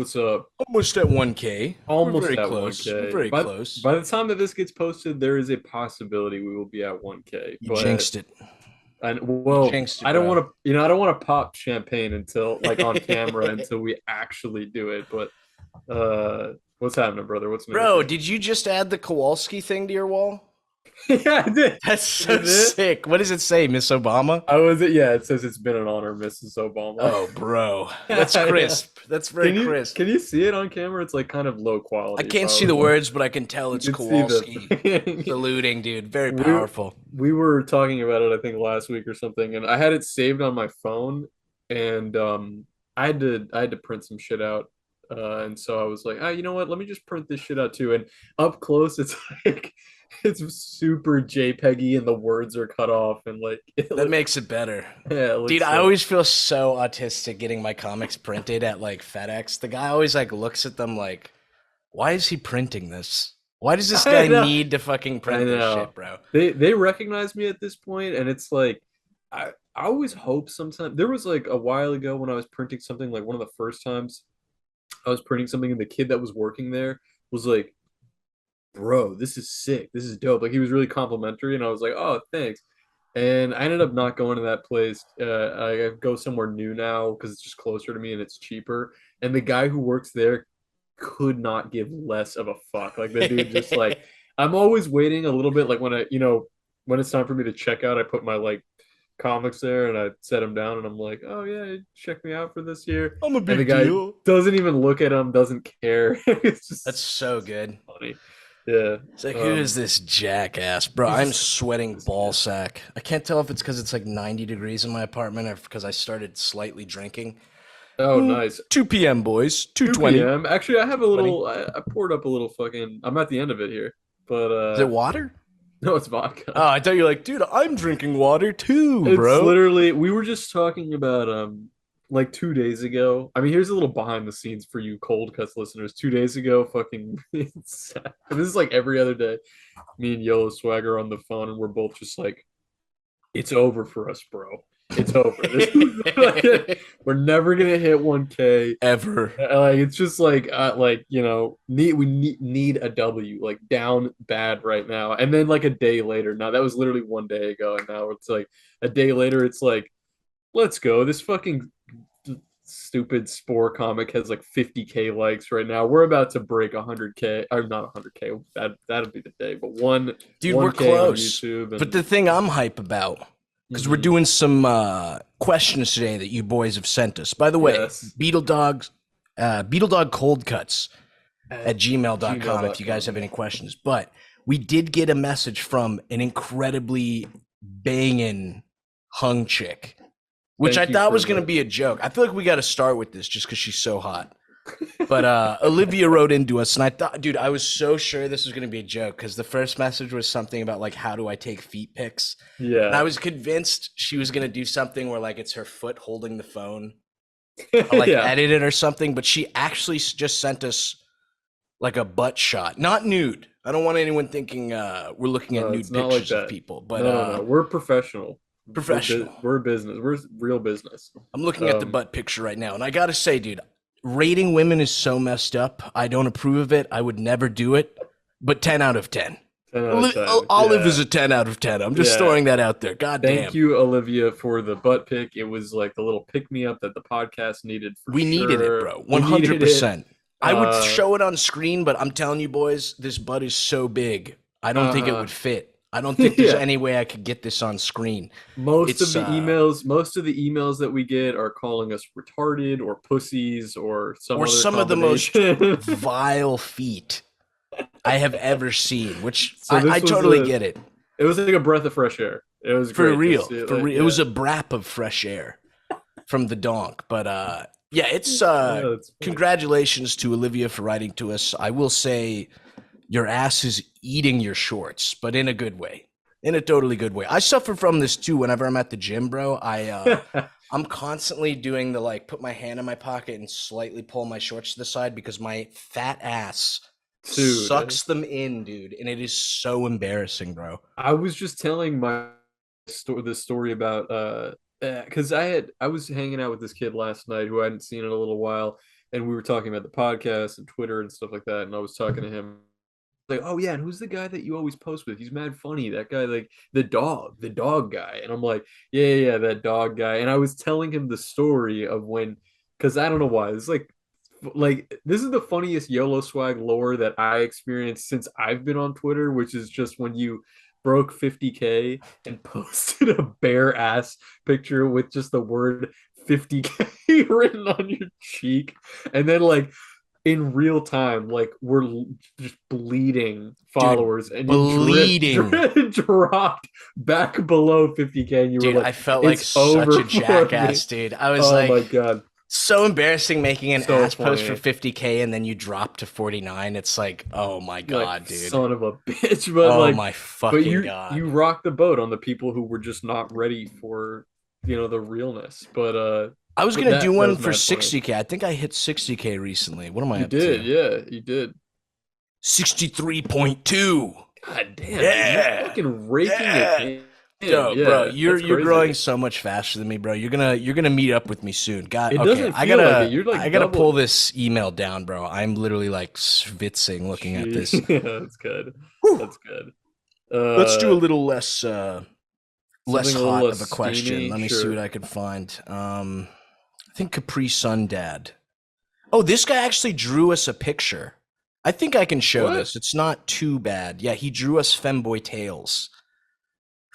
what's up? Almost at 1K. We're Almost very at close. We're 1K. very By close. by the time that this gets posted, there is a possibility we will be at 1K. You But jinxed it. and You well, jinxed it, I don't bro. want to, I don't want to pop champagne until like on camera until we actually do it. But what's happening, brother? What's new with Bro, you? did you just add the Kowalski thing to your wall? Yeah, I did. That's so You did? sick. What does it say, Miss Obama? I was it. Yeah, it says it's been an honor, Mrs. Obama. Oh, bro. That's Yeah. crisp. That's very Can you crisp. can you see it on camera? It's like kind of low I quality. can't see So the words, but I can tell you it's can see Kowalski the saluting, dude. Very we powerful. we were talking about it I think last week or something, and I had it saved on my phone, and I had to print some shit out, and so I was like, ah, you know what? Let me just print this shit out too. And up close, it's like it's super JPEGy, and the words are cut off, and like That makes it better. yeah, it Dude, looks I so. always feel so autistic getting my comics printed at like FedEx. The guy always like looks at them like, why is he printing this? Why does this I guy know. need to fucking I print this know. shit, bro? They recognize me at this point, and it's like I always hope sometimes there was like a while ago when I was printing something like one of the first times I was printing something and the kid that was working there was like, "Bro, this is sick. This is dope." Like he was really complimentary, and I was like, "Oh, thanks." And I ended up not going to that place. I go somewhere new now because it's just closer to me and it's cheaper. And the guy who works there could not give less of a fuck. Like the dude just like I'm always waiting a little bit like when it's time for me to check out, I put my like comics there and I set them down and I'm like, "Oh yeah, check me out for this year." I'm a And the big guy deal. doesn't even look at him, doesn't care. It's That's just so good. funny. Yeah. It's like, who is Um this jackass? Bro, he's I'm just sweating this ball kid. sack. I can't tell if it's because it's like 90 degrees in my apartment or because I started slightly drinking. Oh, nice. 2 p.m., boys. 2 2:20. p.m. Actually, I have a 20. little I poured up a little fucking I'm at the end of it here. But Is it water? no, it's vodka. Oh, I thought you were like, dude, I'm drinking water too, It's bro. literally we were just talking about like 2 days ago. I mean, here's a little behind the scenes for you cold cuts listeners. 2 days ago, fucking this is like every other day. Me and Yolo Swagger on the phone, and we're both just like, it's over for us, bro. It's over. This we're never gonna hit 1K. Ever. Like it's just like need a W like down bad right now, and then like a day later. Now that was literally one day ago, and now it's like a day later. It's like let's go. This fucking stupid Spore comic has like 50K likes right now. We're about to break 100K. Or not 100K. That'll be the day. But Dude, we're 1K on close. YouTube But and the thing I'm hype about, because we're mhm, doing some questions today that you boys have sent us. By the way, yes beetledogcoldcuts at at gmail.com if you guys gmail.com. have Yeah. any questions. But we did get a message from an incredibly banging hung chick, which I Thank you thought for was going to the be a joke. I feel like we got to start with this just because she's so hot. But Olivia wrote into us, and I thought, dude, I was so sure this was going to be a joke because the first message was something about like, how do I take feet pics? And I yeah was convinced she was going to do something where like it's her foot holding the phone or like yeah. edit it or something. But she actually just sent us like a butt shot, not nude. I don't want anyone thinking we're looking at No, nude it's not like pictures of that. people, but No. We're professional. professional. We're business. We're real business. I'm looking at the Um, butt picture right now, and I gotta say, dude, rating women is so messed up. I don't approve of it. I would never do it. But 10 out of 10. 10 out of 10. Olive is Yeah. a 10 out of 10. I'm just Yeah. throwing that out there. God Thank damn. you, Olivia, for the butt pick. It was like the little pick me up that the podcast needed for We needed it, sure. bro. We needed it. 100%. I would Uh, show it on screen, but I'm telling you, boys, this butt is so big. I don't think it uh, would fit. I don't think there's yeah. any way I could get this on screen. Most of It's the emails that we get are calling us retarded or pussies or some or other some of the most combination. vile feet I have ever seen, which So I this was totally a get it. it was like a breath of fresh air. It was For great to real. see it. For Like, real. It yeah. was a brap of fresh air from the donk. But yeah, it's That's funny. congratulations to Olivia for writing to us. I will say your ass is eating your shorts, but in a good way. In a totally good way. I suffer from this too whenever I'm at the gym, bro. I'm constantly doing the like put my hand in my pocket and slightly pull my shorts to the side because my fat ass Dude, sucks them in, dude, and it is so embarrassing, bro. I was just telling the story about because I was hanging out with this kid last night who I hadn't seen in a little while, and we were talking about the podcast and Twitter and stuff like that. And I was talking to him like, oh yeah, and who's the guy that you always post with? He's mad funny. That guy, like the dog guy. And I'm like, yeah, that dog guy. And I was telling him the story of when, because I don't know why. It's like this is the funniest YOLO swag lore that I experienced since I've been on Twitter, which is just when you broke 50K and posted a bare ass picture with just the word 50K written on your cheek, and then like in real time, like we're just bleeding Dude, followers, and you bleeding. dropped back below 50K, and you were Dude, like, I felt like "It's such over a for me." jackass, dude. I was Oh like, my god, so embarrassing making an so ass post for funny! 50K and then you drop to 49. It's like, oh my You're like, God, dude. son of a bitch, but Oh like, my but fucking you God. rocked the boat on the people who were just not ready for the realness. I was But gonna do that one was for mad funny. 60K. I think I hit 60K recently. What am I You up did, to? yeah, you did. 63.2. God damn, dude, you're Yeah. fucking raking it Yeah. in. Bro, Yeah, that's you're growing crazy. so much faster than me, bro. You're gonna meet up with me soon. God, It okay, doesn't feel like it. You're I like gotta double. pull this email down, bro. I'm literally like schwitzing looking at Gee, this. that's good. Whew. That's good. Let's do a little less Something a little hot less of a question. steamy. Let me see what Sure. I can find. I think Capri Sun Dad. Oh, this guy actually drew us a picture. I think I can show What? this. It's not too bad. Yeah, he drew us Femboy Tails.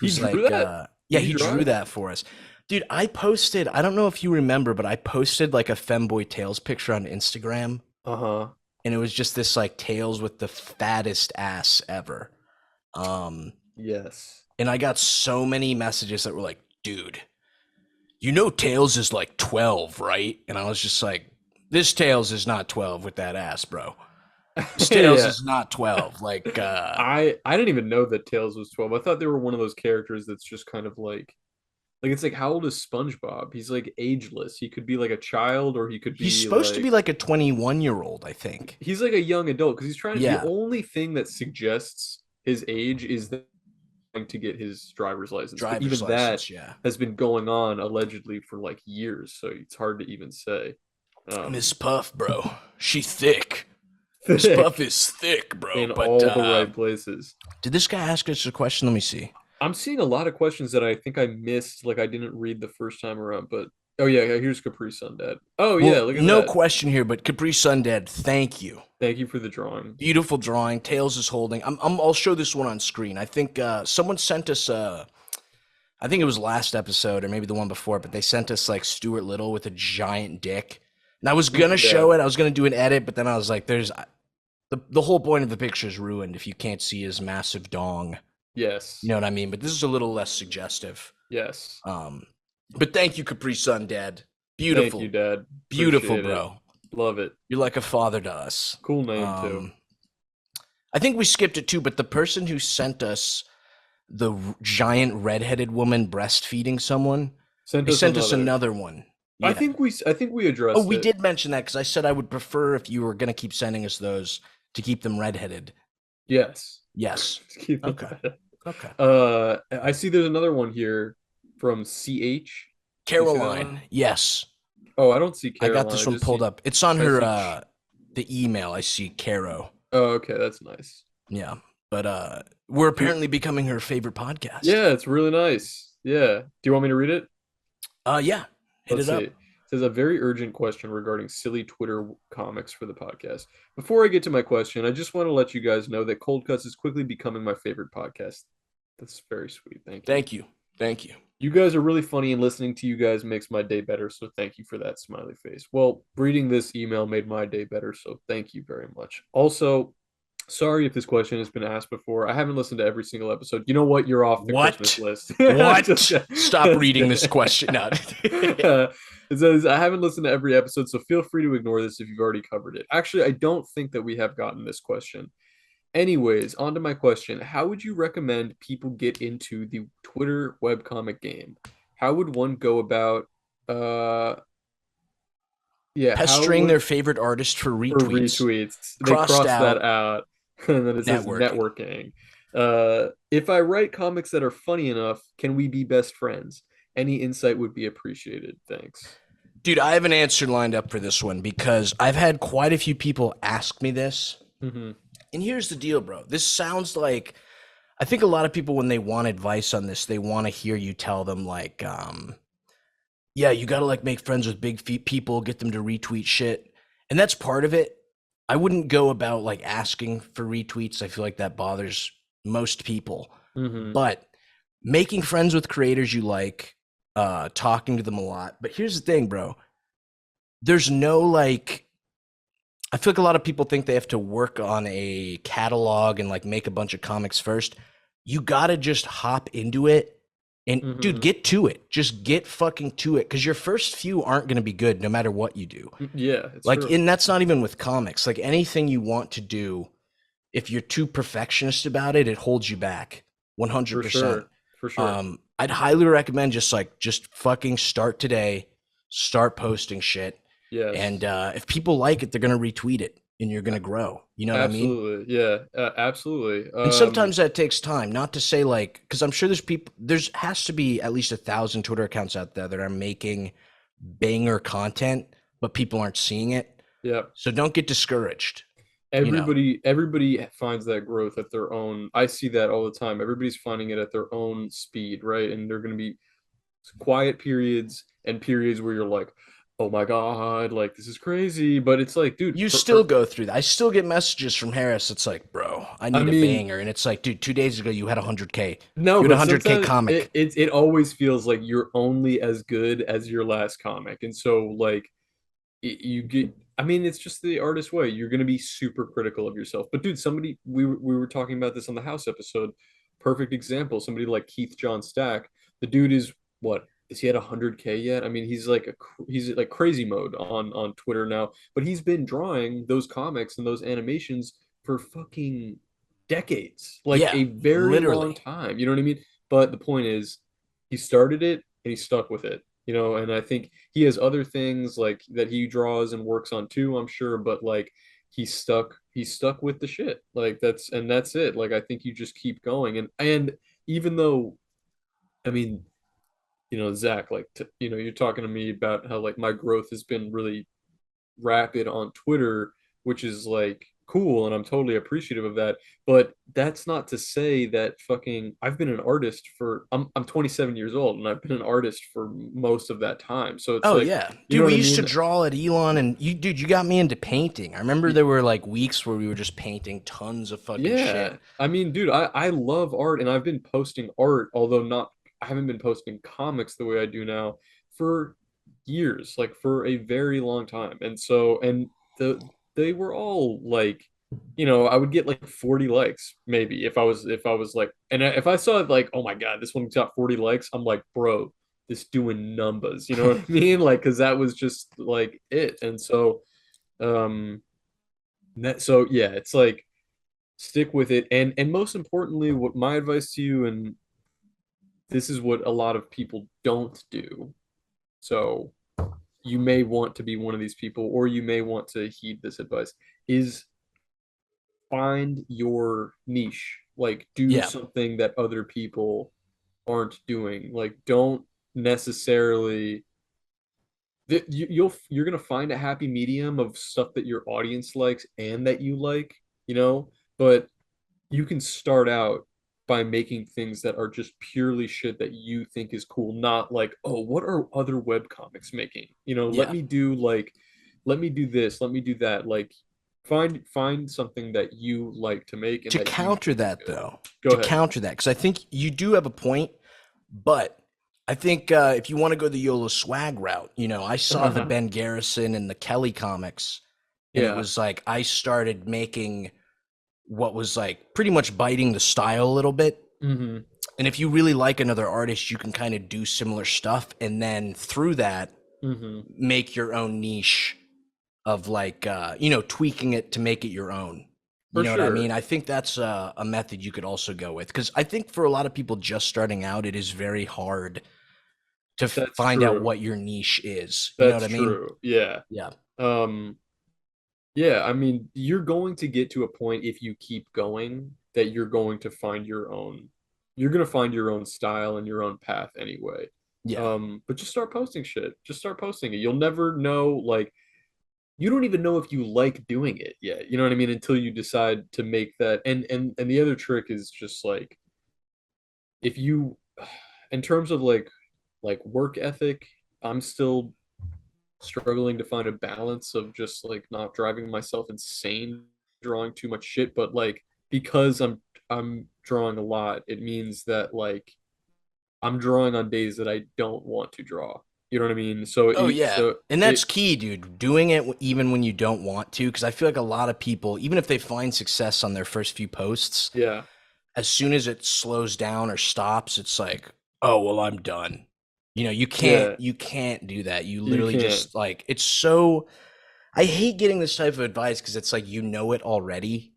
He Who's drew like, that? yeah, Did he he draw drew it? that for us. Dude, I posted, I don't know if you remember, but I posted like a Femboy Tails picture on Instagram, Uh-huh. and it was just this like Tails with the fattest ass ever. Um, Yes. and I got so many messages that were like, dude, you know Tails is like 12, right? And I was just like, this Tails is not 12 with that ass, bro. This Tails Yeah. is not 12. Like, I didn't even know that Tails was 12. I thought they were one of those characters that's just kind of like it's like how old is SpongeBob? He's like ageless. He could be like a child or he could he's be supposed to be like like a 21-year-old, I think. he's like a young adult because he's trying the Yeah, only thing that suggests his age is that trying to get his driver's license. But driver's even that license, yeah. has been going on allegedly for like years, so it's hard to even say. Miss Puff, bro. She thick. Miss Puff Thick is thick, bro. in But all the right places. did this guy ask us a question? Let me see. I'm seeing a lot of questions that I think I missed, like I didn't read the first time around. But oh yeah, here's Capri Sun Dad. Oh yeah, Well, look at no that. question here, but Capri Sun Dad, thank you. Thank you for the drawing. Beautiful drawing. Tails is holding. I'll show this one on screen. I think someone sent us I think it was last episode or maybe the one before, but they sent us like Stuart Little with a giant dick. And I was gonna Yeah. show it. I was gonna do an edit, but then I was like, "There's the whole point of the picture is ruined if you can't see his massive dong." You Yes. know what I mean? But this is a little less suggestive. Yes. Um, but thank you, Capri Sun Dad. Thank Beautiful, you, Dad. beautiful, Appreciate it. bro. Love it. You're like a father to us. Cool name too. I think we skipped it too, but the person who sent us the giant redheaded woman breastfeeding someone, Sent they us sent us another. another one. I Yeah. think we Oh, addressed we it. did mention that because I said I would prefer if you were going to keep sending us those to keep them redheaded. Yes. Yes. Just keep them Okay. that. Okay. I see there's another one here from CH. Do you see that Caroline. one? Yes. Oh, I don't see I Caroline. got this I one just pulled see up. It's on I her see. the email. I see Caro. Oh, okay, that's nice. Yeah. But we're apparently becoming her favorite podcast. Yeah, it's really nice. Yeah. Do you want me to read it? Yeah. Hit Let's it see. up. It says a very urgent question regarding silly Twitter comics for the podcast. Before I get to my question, I just want to let you guys know that Cold Cuts is quickly becoming my favorite podcast. That's very sweet. Thank you. Thank you. Thank you. You guys are really funny, and listening to you guys makes my day better. So thank you for that smiley face. Well, reading this email made my day better. So thank you very much. Also, sorry if this question has been asked before. I haven't listened to every single episode. You know what? You're off the Christmas What? list. What? Just Stop reading this kidding. question out. It says, I haven't listened to every episode, so feel free to ignore this if you've already covered it. Actually, I don't think that we have gotten this question. Anyways, on to my question. How would you recommend people get into the Twitter webcomic game? How would one go about how Pestering would their favorite artist for for retweets. retweets. They Crossed cross that out. out. And then it says Networking. networking. If I write comics that are funny enough, can we be best friends? Any insight would be appreciated. Thanks. Dude, I have an answer lined up for this one because I've had quite a few people ask me this. Hmm. And here's the deal, bro. This sounds like I think a lot of people when they want advice on this, they want to hear you tell them like yeah, you got to like make friends with big people, get them to retweet shit. And that's part of it. I wouldn't go about like asking for retweets. I feel like that bothers most people. Hmm. But making friends with creators you like, talking to them a lot. But here's the thing, bro. There's no like I feel like a lot of people think they have to work on a catalog and like make a bunch of comics first. You gotta just hop into it and dude, Hmm. get to it. Just get fucking to it. Cause your first few aren't gonna be good no matter what you do. Yeah, it's Like, true. and that's not even with comics. Like anything you want to do, if you're too perfectionist about it, it holds you back For 100%. sure. For sure. I'd highly recommend just fucking start today, start posting shit. And Yes. if people like it, they're gonna retweet it, and you're gonna grow. You know what I mean? Absolutely. Yeah, absolutely. And sometimes that takes time. Not to say like, because I'm sure there's people. There's has to be at least 1,000 Twitter accounts out there that are making banger content, but people aren't seeing it. Yeah. So don't get discouraged. You know, Everybody finds that growth at their own. I see that all the time. Everybody's finding it at their own speed, right? And they're going to be quiet periods and periods where you're like, "Oh my God, like this is crazy." But it's like, dude, you still go through that. I still get messages from Harris. It's like, bro, I I need a mean, banger, and it's like, dude, 2 days ago you had 100K. no, You had a but 100K sometimes comic. it always feels like you're only as good as your last comic. And so like you get, I mean, it's just the artist way. You're going to be super critical of yourself. But dude, somebody we were talking about this on the house episode. Perfect example. Somebody like Keith John Stack. The dude is what? Is he at 100K yet? I mean, he's like crazy mode on Twitter now, but he's been drawing those comics and those animations for fucking decades. Like Yeah, a very long literally. time. You know what I mean? But the point is he started it and he stuck with it, you know, and I think he has other things like that he draws and works on too, I'm sure, but like he's stuck with the shit. Like that's it. Like I think you just keep going and even though I mean, you know, Zach, like you know, you're talking to me about how like my growth has been really rapid on Twitter, which is like cool and I'm totally appreciative of that. But that's not to say that fucking I've been an artist for I'm 27 years old and I've been an artist for most of that time. So it's Oh like, yeah, you know dude. what We I used to mean? draw at Elon, and dude, you got me into painting. I remember there were like weeks where we were just painting tons of fucking Yeah. shit. I mean, dude, I love art and I've been posting art, although not I haven't been posting comics the way I do now for years, like for a very long time. And so and they were all like, you know, I would get like 40 likes maybe if I was like and if I saw like, oh my God, this one got 40 likes, I'm like, bro, this doing numbers, you know what I mean? Like, because that was just like it. And so so yeah, it's like stick with it and most importantly what my advice to you and this is what a lot of people don't do, so you may want to be one of these people or you may want to heed this advice, is find your niche, like do Yeah, something that other people aren't doing, like don't necessarily you're gonna find a happy medium of stuff that your audience likes and that you like, you know, but you can start out by making things that are just purely shit that you think is cool, not like, oh, what are other web comics making? You know, yeah. let me do this, let me do that. Like find something that you like to make and To that you counter think is that good. though, Go to ahead. counter that, because I think you do have a point, but I think if you want to go the YOLO swag route, I saw the Ben Garrison and the Kelly comics, and it Yeah. was like I started making what was like pretty much biting the style a little bit. Hmm. And if you really like another artist, you can kind of do similar stuff, and then through that, Hmm. make your own niche of like tweaking it to make it your own. You For know what I mean? sure. I think that's a method you could also go with, because I think for a lot of people just starting out, it is very hard to That's find out true. what your niche is. You know what That's I mean? true. Yeah. Yeah. um Yeah, I mean, you're going to get to a point if you keep going that you're going to find your own, you're going to find your own style and your own path anyway. Yeah. But just start posting shit. Just start posting it. You'll never know, like, you don't even know if you like doing it yet. You know what I mean? Until you decide to make that. And the other trick is just like, if you, in terms of like work ethic, I'm still struggling to find a balance of just like not driving myself insane drawing too much shit, but like because I'm drawing a lot, it means that like I'm drawing on days that I don't want to draw. You know what I mean? So Oh yeah. so And that's it key, dude. Doing it even when you don't want to, because I feel like a lot of people, even if they find success on their first few posts, yeah. as soon as it slows down or stops, it's like, oh well, I'm done. You know, Yeah, you can't do that. You you literally can't. just like it's so. I hate getting this type of advice because it's like you know it already.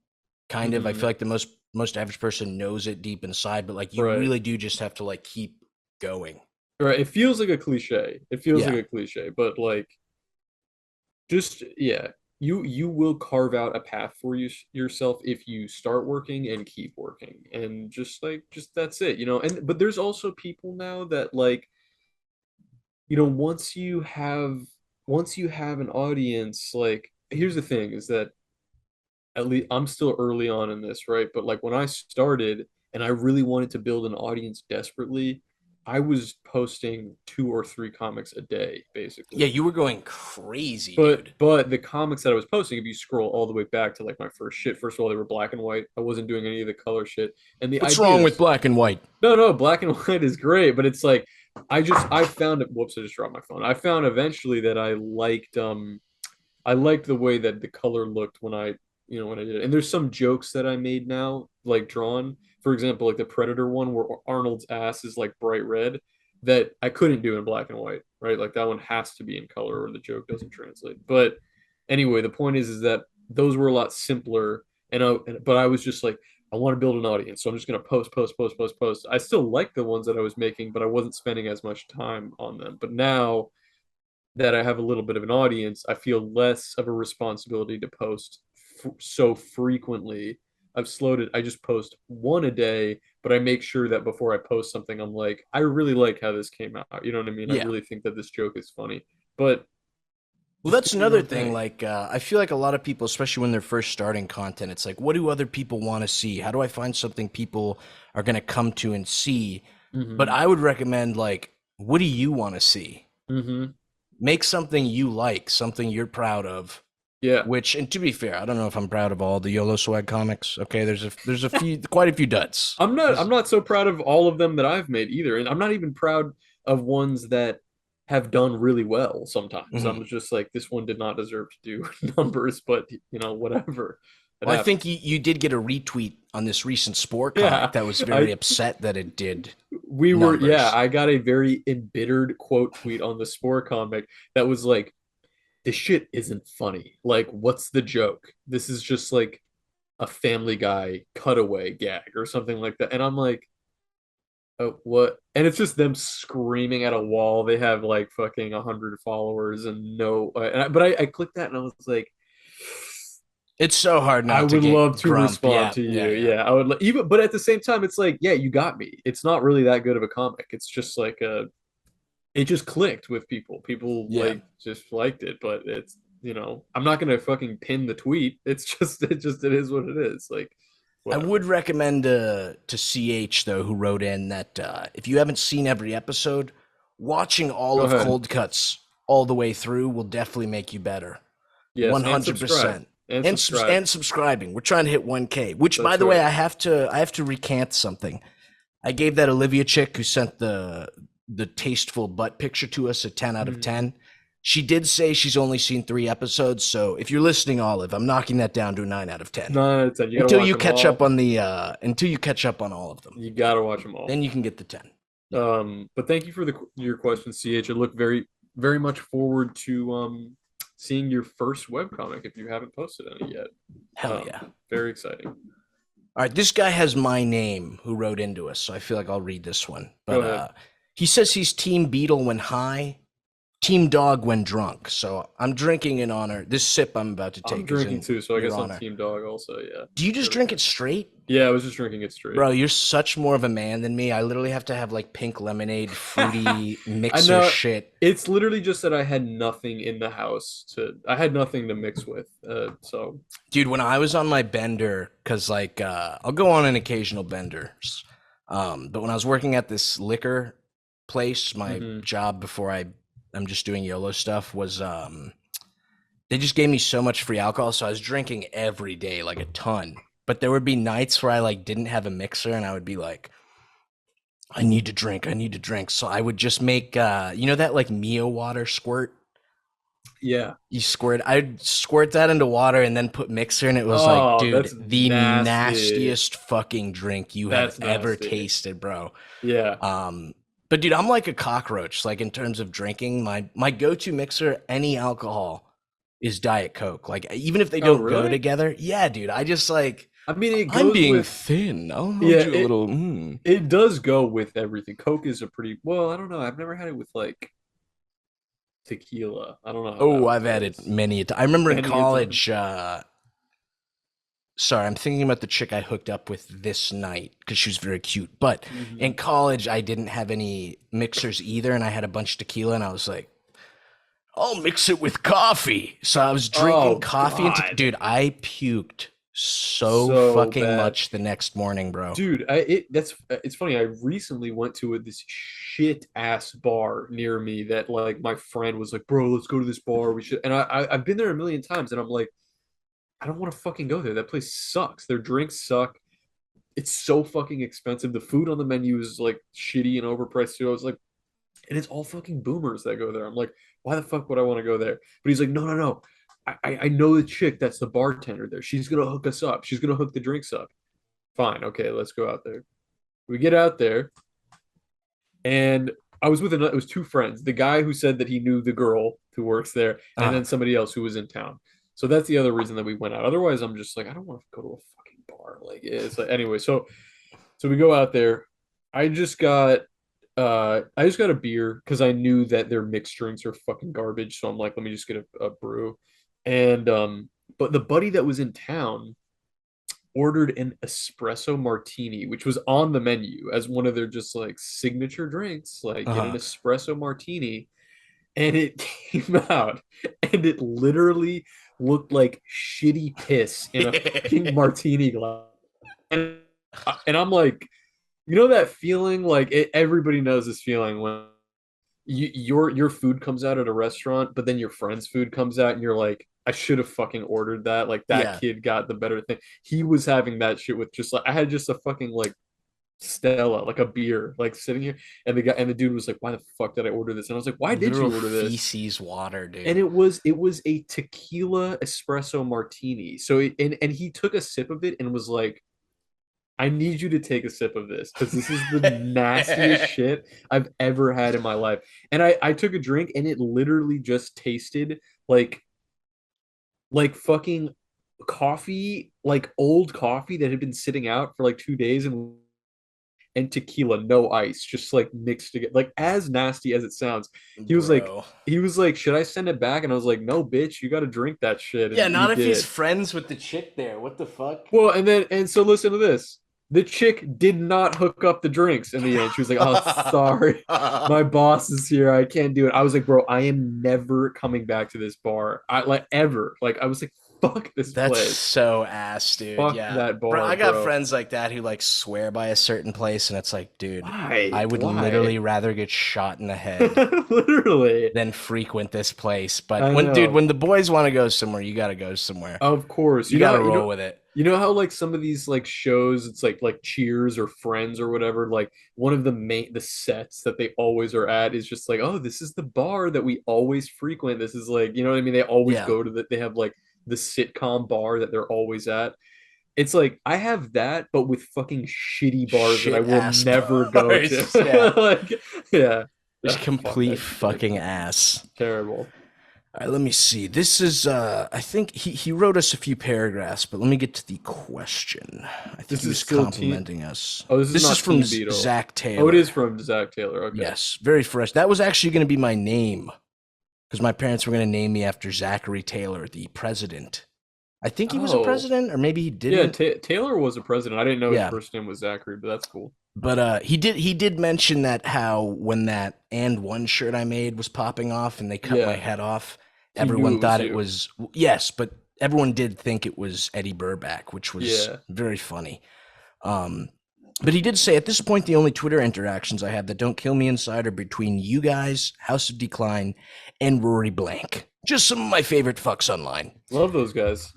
Kind of. I Hmm. feel like the most average person knows it deep inside, but like you Right. really do just have to like keep going. Right. It feels like a cliche. It feels like Yeah. a cliche, but like just yeah, you will carve out a path for yourself if you start working and keep working. And just that's it, you know. And but there's also people now that like, you know, once you have an audience, like here's the thing is that at least I'm still early on in this, right? But like when I started and I really wanted to build an audience desperately, I was posting 2 or 3 comics a day, Yeah, basically. you were going crazy, dude. But the comics that I was posting, if you scroll all the way back to like my first shit, first of all, they were black and white. I wasn't doing any of the color shit. And the What's wrong with ideas, black and white? no, black and white is great, but it's like I found it. Whoops, I just dropped my phone. I found eventually that I liked the way that the color looked when when I did it. And there's some jokes that I made now, like drawn. For example, like the Predator one where Arnold's ass is like bright red that I couldn't do in black and white, right? Like that one has to be in color or the joke doesn't translate. But anyway, the point is that those were a lot simpler but I was just like I want to build an audience. So I'm just going to post. I still like the ones that I was making, but I wasn't spending as much time on them. But now that I have a little bit of an audience, I feel less of a responsibility to post so frequently. I've slowed it. I just post one a day, but I make sure that before I post something, I'm like, I really like how this came out. You know what I mean? I Yeah. really think that this joke is funny, but Well, just that's do your another own thing. thing. Like, I feel like a lot of people, especially when they're first starting content, it's like, what do other people want to see? How do I find something people are going to come to and see? But Mm-hmm. I would recommend, like, what do you want to see? Mm-hmm. Make something you like, something you're proud of. Yeah. Which, and to be fair, I don't know if I'm proud of all the Yolo swag comics. Okay, there's a few, quite a few duds. I'm not so proud of all of them that I've made either. And I'm not even proud of ones that have done really well sometimes. Mhm. I'm just like, this one did not deserve to do numbers, but you know, whatever. It Well, I think happens. you did get a retweet on this recent Spore comic Yeah. that was very I upset that it did we were yeah, numbers. I got a very embittered quote tweet on the Spore comic that was like, this shit isn't funny. Like, what's the joke? This is just like a Family Guy cutaway gag or something like that. And I'm like, oh, what? And it's just them screaming at a wall. They have like fucking 100 followers and no. But I clicked that and I was like, It's so hard I not to would love get to grump. respond Yeah, to yeah, you. yeah. Yeah, I would even. But at the same time, it's like, yeah, you got me. It's not really that good of a comic. It's just like it just clicked with people. People Yeah. like just liked it. But it's I'm not gonna fucking pin the tweet. It's just it is what it is. Like I would whatever. recommend to CH though, who wrote in that if you haven't seen every episode, watching all Go of ahead. Cold Cuts all the way through will definitely make you better. Yes, and subscribe 100%. and And subscribe. subscribing. We're trying to hit 1K. Which, by That's the way, right. I have to recant something. I gave that Olivia chick who sent the tasteful butt picture to us a 10 out of Mhm. 10. She did say she's only seen 3 episodes, so if you're listening, Olive, I'm knocking that down to a 9 out of 10 9 out of 10. You gotta watch them all. until you catch up on all of them. You gotta watch them all. Then you can get the 10. Yeah. But thank you for your question, CH. I look very much forward to seeing your first webcomic if you haven't posted any yet. Hell yeah. Very exciting. All right, this guy has my name who wrote into us, so I feel like I'll read this one. Go But ahead. he says he's Team Beetle when high, team dog when drunk. So I'm drinking in honor. This sip I'm about to I'm take is drinking in too, so I your guess I'm honor. team dog also. Yeah, Do you just there we drink go. it straight? Yeah, I was just drinking it straight. Bro, you're such more of a man than me. I literally have to have like pink lemonade, fruity I mixer know shit. it's literally just that I had nothing in the house I had nothing to mix with. So Dude, when I was on my bender, because like I'll go on an occasional benders. But when I was working at this liquor place, my mhm. job before I'm just doing YOLO stuff was they just gave me so much free alcohol, so I was drinking every day, like a ton. But there would be nights where I like didn't have a mixer and I would be like, I need to drink, I need to drink. So I would just make you know that like Mio water squirt? Yeah. I'd squirt that into water and then put mixer, and it was like, Oh, dude, that's the nasty. nastiest fucking drink you have That's ever nasty. tasted, bro. Yeah. Um, but dude, I'm like a cockroach. Like in terms of drinking, my go-to mixer, any alcohol, is Diet Coke. Like even if they Oh, don't go really? together, yeah, dude. I just like I mean, it I'm goes being with thin. I'll hold yeah, you a little. Mm. it does go with everything. Coke is a pretty well, I don't know. I've never had it with like tequila. I don't know how that Oh, one I've had it goes. many a time. I remember in Many a time. college. Sorry, I'm thinking about the chick I hooked up with this night because she was very cute. But Hmm. in college, I didn't have any mixers either, and I had a bunch of tequila, and I was like, I'll mix it with coffee. So I was drinking Oh coffee and God, dude, I puked so so fucking bad, much the next morning, bro. dude. That's it's funny. I recently went to this shit ass bar near me that like my friend was like, bro, let's go to this bar. We should. And I've been there a million times, and I'm like, I don't want to fucking go there. That place sucks. Their drinks suck. It's so fucking expensive. The food on the menu is like shitty and overpriced too. I was like, and it's all fucking boomers that go there. I'm like, why the fuck would I want to go there? But he's like, no, no, no. I know the chick that's the bartender there. She's gonna hook us up. She's gonna hook the drinks up. Fine, okay, let's go out there. We get out there, and I was with another. It was two friends. The guy who said that he knew the girl who works there, and Uh, then somebody else who was in town. So that's the other reason that we went out. Otherwise, I'm just like, I don't want to go to a fucking bar. Like, it's like anyway. So we go out there. I just got I just got a beer because I knew that their mixed drinks are fucking garbage. So I'm like, let me just get a brew. And but the buddy that was in town ordered an espresso martini, which was on the menu as one of their just like signature drinks, like get an uh, espresso martini. And it came out and it literally looked like shitty piss in a fucking martini glass. And, and I'm like, you know that feeling like everybody knows this feeling when your food comes out at a restaurant, but then your friend's food comes out and you're like, I should have fucking ordered that. Like that yeah, kid got the better thing. He was having that shit with just like I had just a fucking like Stella, like a beer, like sitting here, and the dude was like, "Why the fuck did I order this?" And I was like, "Why did literal you order this?" feces water, And dude. it was a tequila espresso martini. So and he took a sip of it and was like, I need you to take a sip of this because this is the nastiest shit I've ever had in my life. And I took a drink and it literally just tasted like fucking coffee, like old coffee that had been sitting out for like 2 days and tequila, no ice, just like mixed together, like as nasty as it sounds. He was like, Bro. he was like, should I send it back? And I was like, no, bitch, you got to drink that shit, Yeah, and he not if he's did. friends with the chick there. What the fuck? Well, and so listen to this. The chick did not hook up the drinks in the end. She was like, "Oh, sorry, my boss is here. I can't do it." I was like, "Bro, I am never coming back to this bar. I like ever. Like, I was like, fuck this That's place. so ass, dude. Fuck Yeah. that Bro, bar, I got bro. friends like that who like swear by a certain place and it's like, dude, Why? I would Why? literally rather get shot in the head Literally. than frequent this place. But I when dude, know. when the boys want to go somewhere, you got to go somewhere. Of course. You got to roll with it. You know how like some of these like shows, it's like Cheers or Friends or whatever, like one of the sets that they always are at is just like, oh, this is the bar that we always frequent. This is like, you know what I mean? They always Yeah. go to they have like the sitcom bar that they're always at. It's like I have that, but with fucking shitty bars that I Shit will ass never go to. bars. Yeah. Like, yeah. Just Fuck complete that shit. fucking ass. Terrible. All right, let me see. This is I think he wrote us a few paragraphs, but let me get to the question. I think This he is was still Team. complimenting us. Oh, this is This is not from Team Beetle. Zach Oh, it is Taylor. from Zach Taylor. Okay. Yes, very fresh. That was actually going to be my name because my parents were going to name me after Zachary Taylor, the president. I think he was a Oh, president, or maybe he yeah. didn't. Taylor was a president. I didn't know his Yeah, first name was Zachary, but that's cool. but he did mention that how when that and one shirt I made was popping off and they cut my Yeah, head off, he knew everyone it was thought it you. was yes, but everyone did think it was Eddie Burback, which was Yeah, very funny. Um, but he did say at this point the only Twitter interactions I have that don't kill me inside are between you guys, House of Decline, and Rory Blank. Just some of my favorite fucks online. love those guys.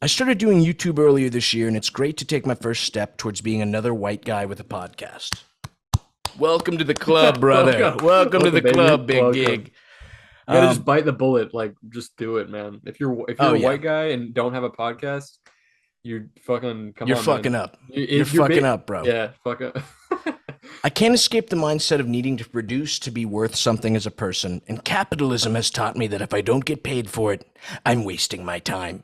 I started doing YouTube earlier this year, and it's great to take my first step towards being another white guy with a podcast. Welcome to the club, brother. Welcome to the baby. club, big Welcome. gig. You gotta just bite the bullet. Like, just do it, man. If you're Oh, a yeah. white guy and don't have a podcast, you're fucking You're on, fucking man. up. You're fucking up, bro. Yeah, fuck up. I can't escape the mindset of needing to produce to be worth something as a person, and capitalism has taught me that if I don't get paid for it, I'm wasting my time.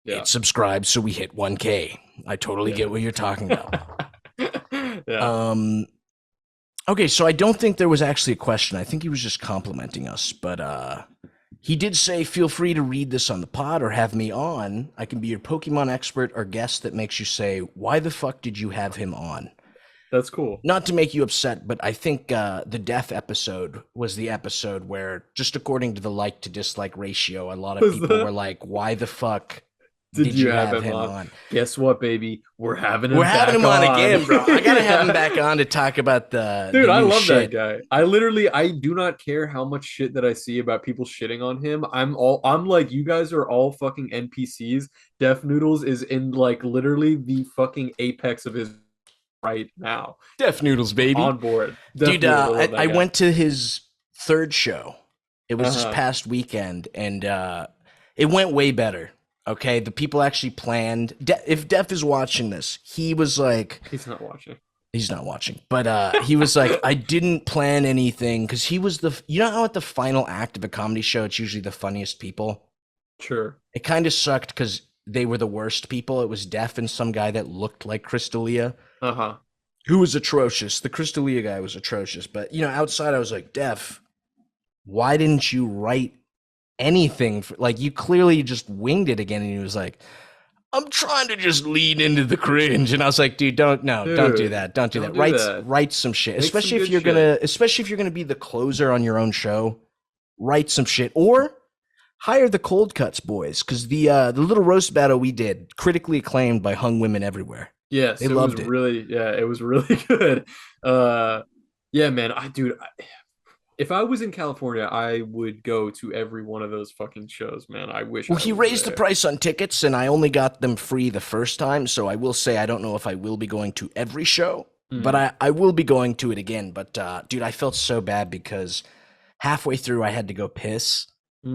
Yeah. Hit subscribe so we hit 1K. I totally get what you're talking about. Yeah. Okay, so I don't think there was actually a question. I think he was just complimenting us, but he did say, feel free to read this on the pod or have me on. I can be your Pokemon expert or guest that makes you say, why the fuck did you have him on? That's cool. Not to make you upset, but I think the death episode was the episode where, just according to the like to dislike ratio, a lot of people were like, why the fuck did you have him on? Guess what, baby? We're having him on again, bro. I gotta have him back on to talk about the dude. I love shit. that guy. I do not care how much shit that I see about people shitting on him. I'm like, you guys are all fucking NPCs. Def Noodles is in like literally the fucking apex of his right now. Def Noodles, baby. On board. Dude, I went to his third show. It was this past weekend, and it went way better. Okay, the people actually planned. If Def is watching this, he was like... He's not watching. He's not watching. But he was like, I didn't plan anything, because he was the... You know how at the final act of a comedy show, it's usually the funniest people? Sure. It kind of sucked, because they were the worst people. It was Def and some guy that looked like Crystalia. Who was atrocious. The Crystalia guy was atrocious. But, you know, outside I was like, Def, why didn't you write anything? Like, you clearly just winged it again. And he was like, I'm trying to just lean into the cringe. And I was like, dude, don't do that. Don't do that. Write some shit. Especially if you're gonna be the closer on your own show. Write some shit. Or hire the Cold Cuts boys. Because the little roast battle we did, critically acclaimed by hung women everywhere. Yes, they loved it. It was really good. Yeah, man. If I was in California, I would go to every one of those fucking shows, man. I wish. Well, he raised the price on tickets, and I only got them free the first time. So I will say I don't know if I will be going to every show, but I will be going to it again. But dude, I felt so bad because halfway through I had to go piss.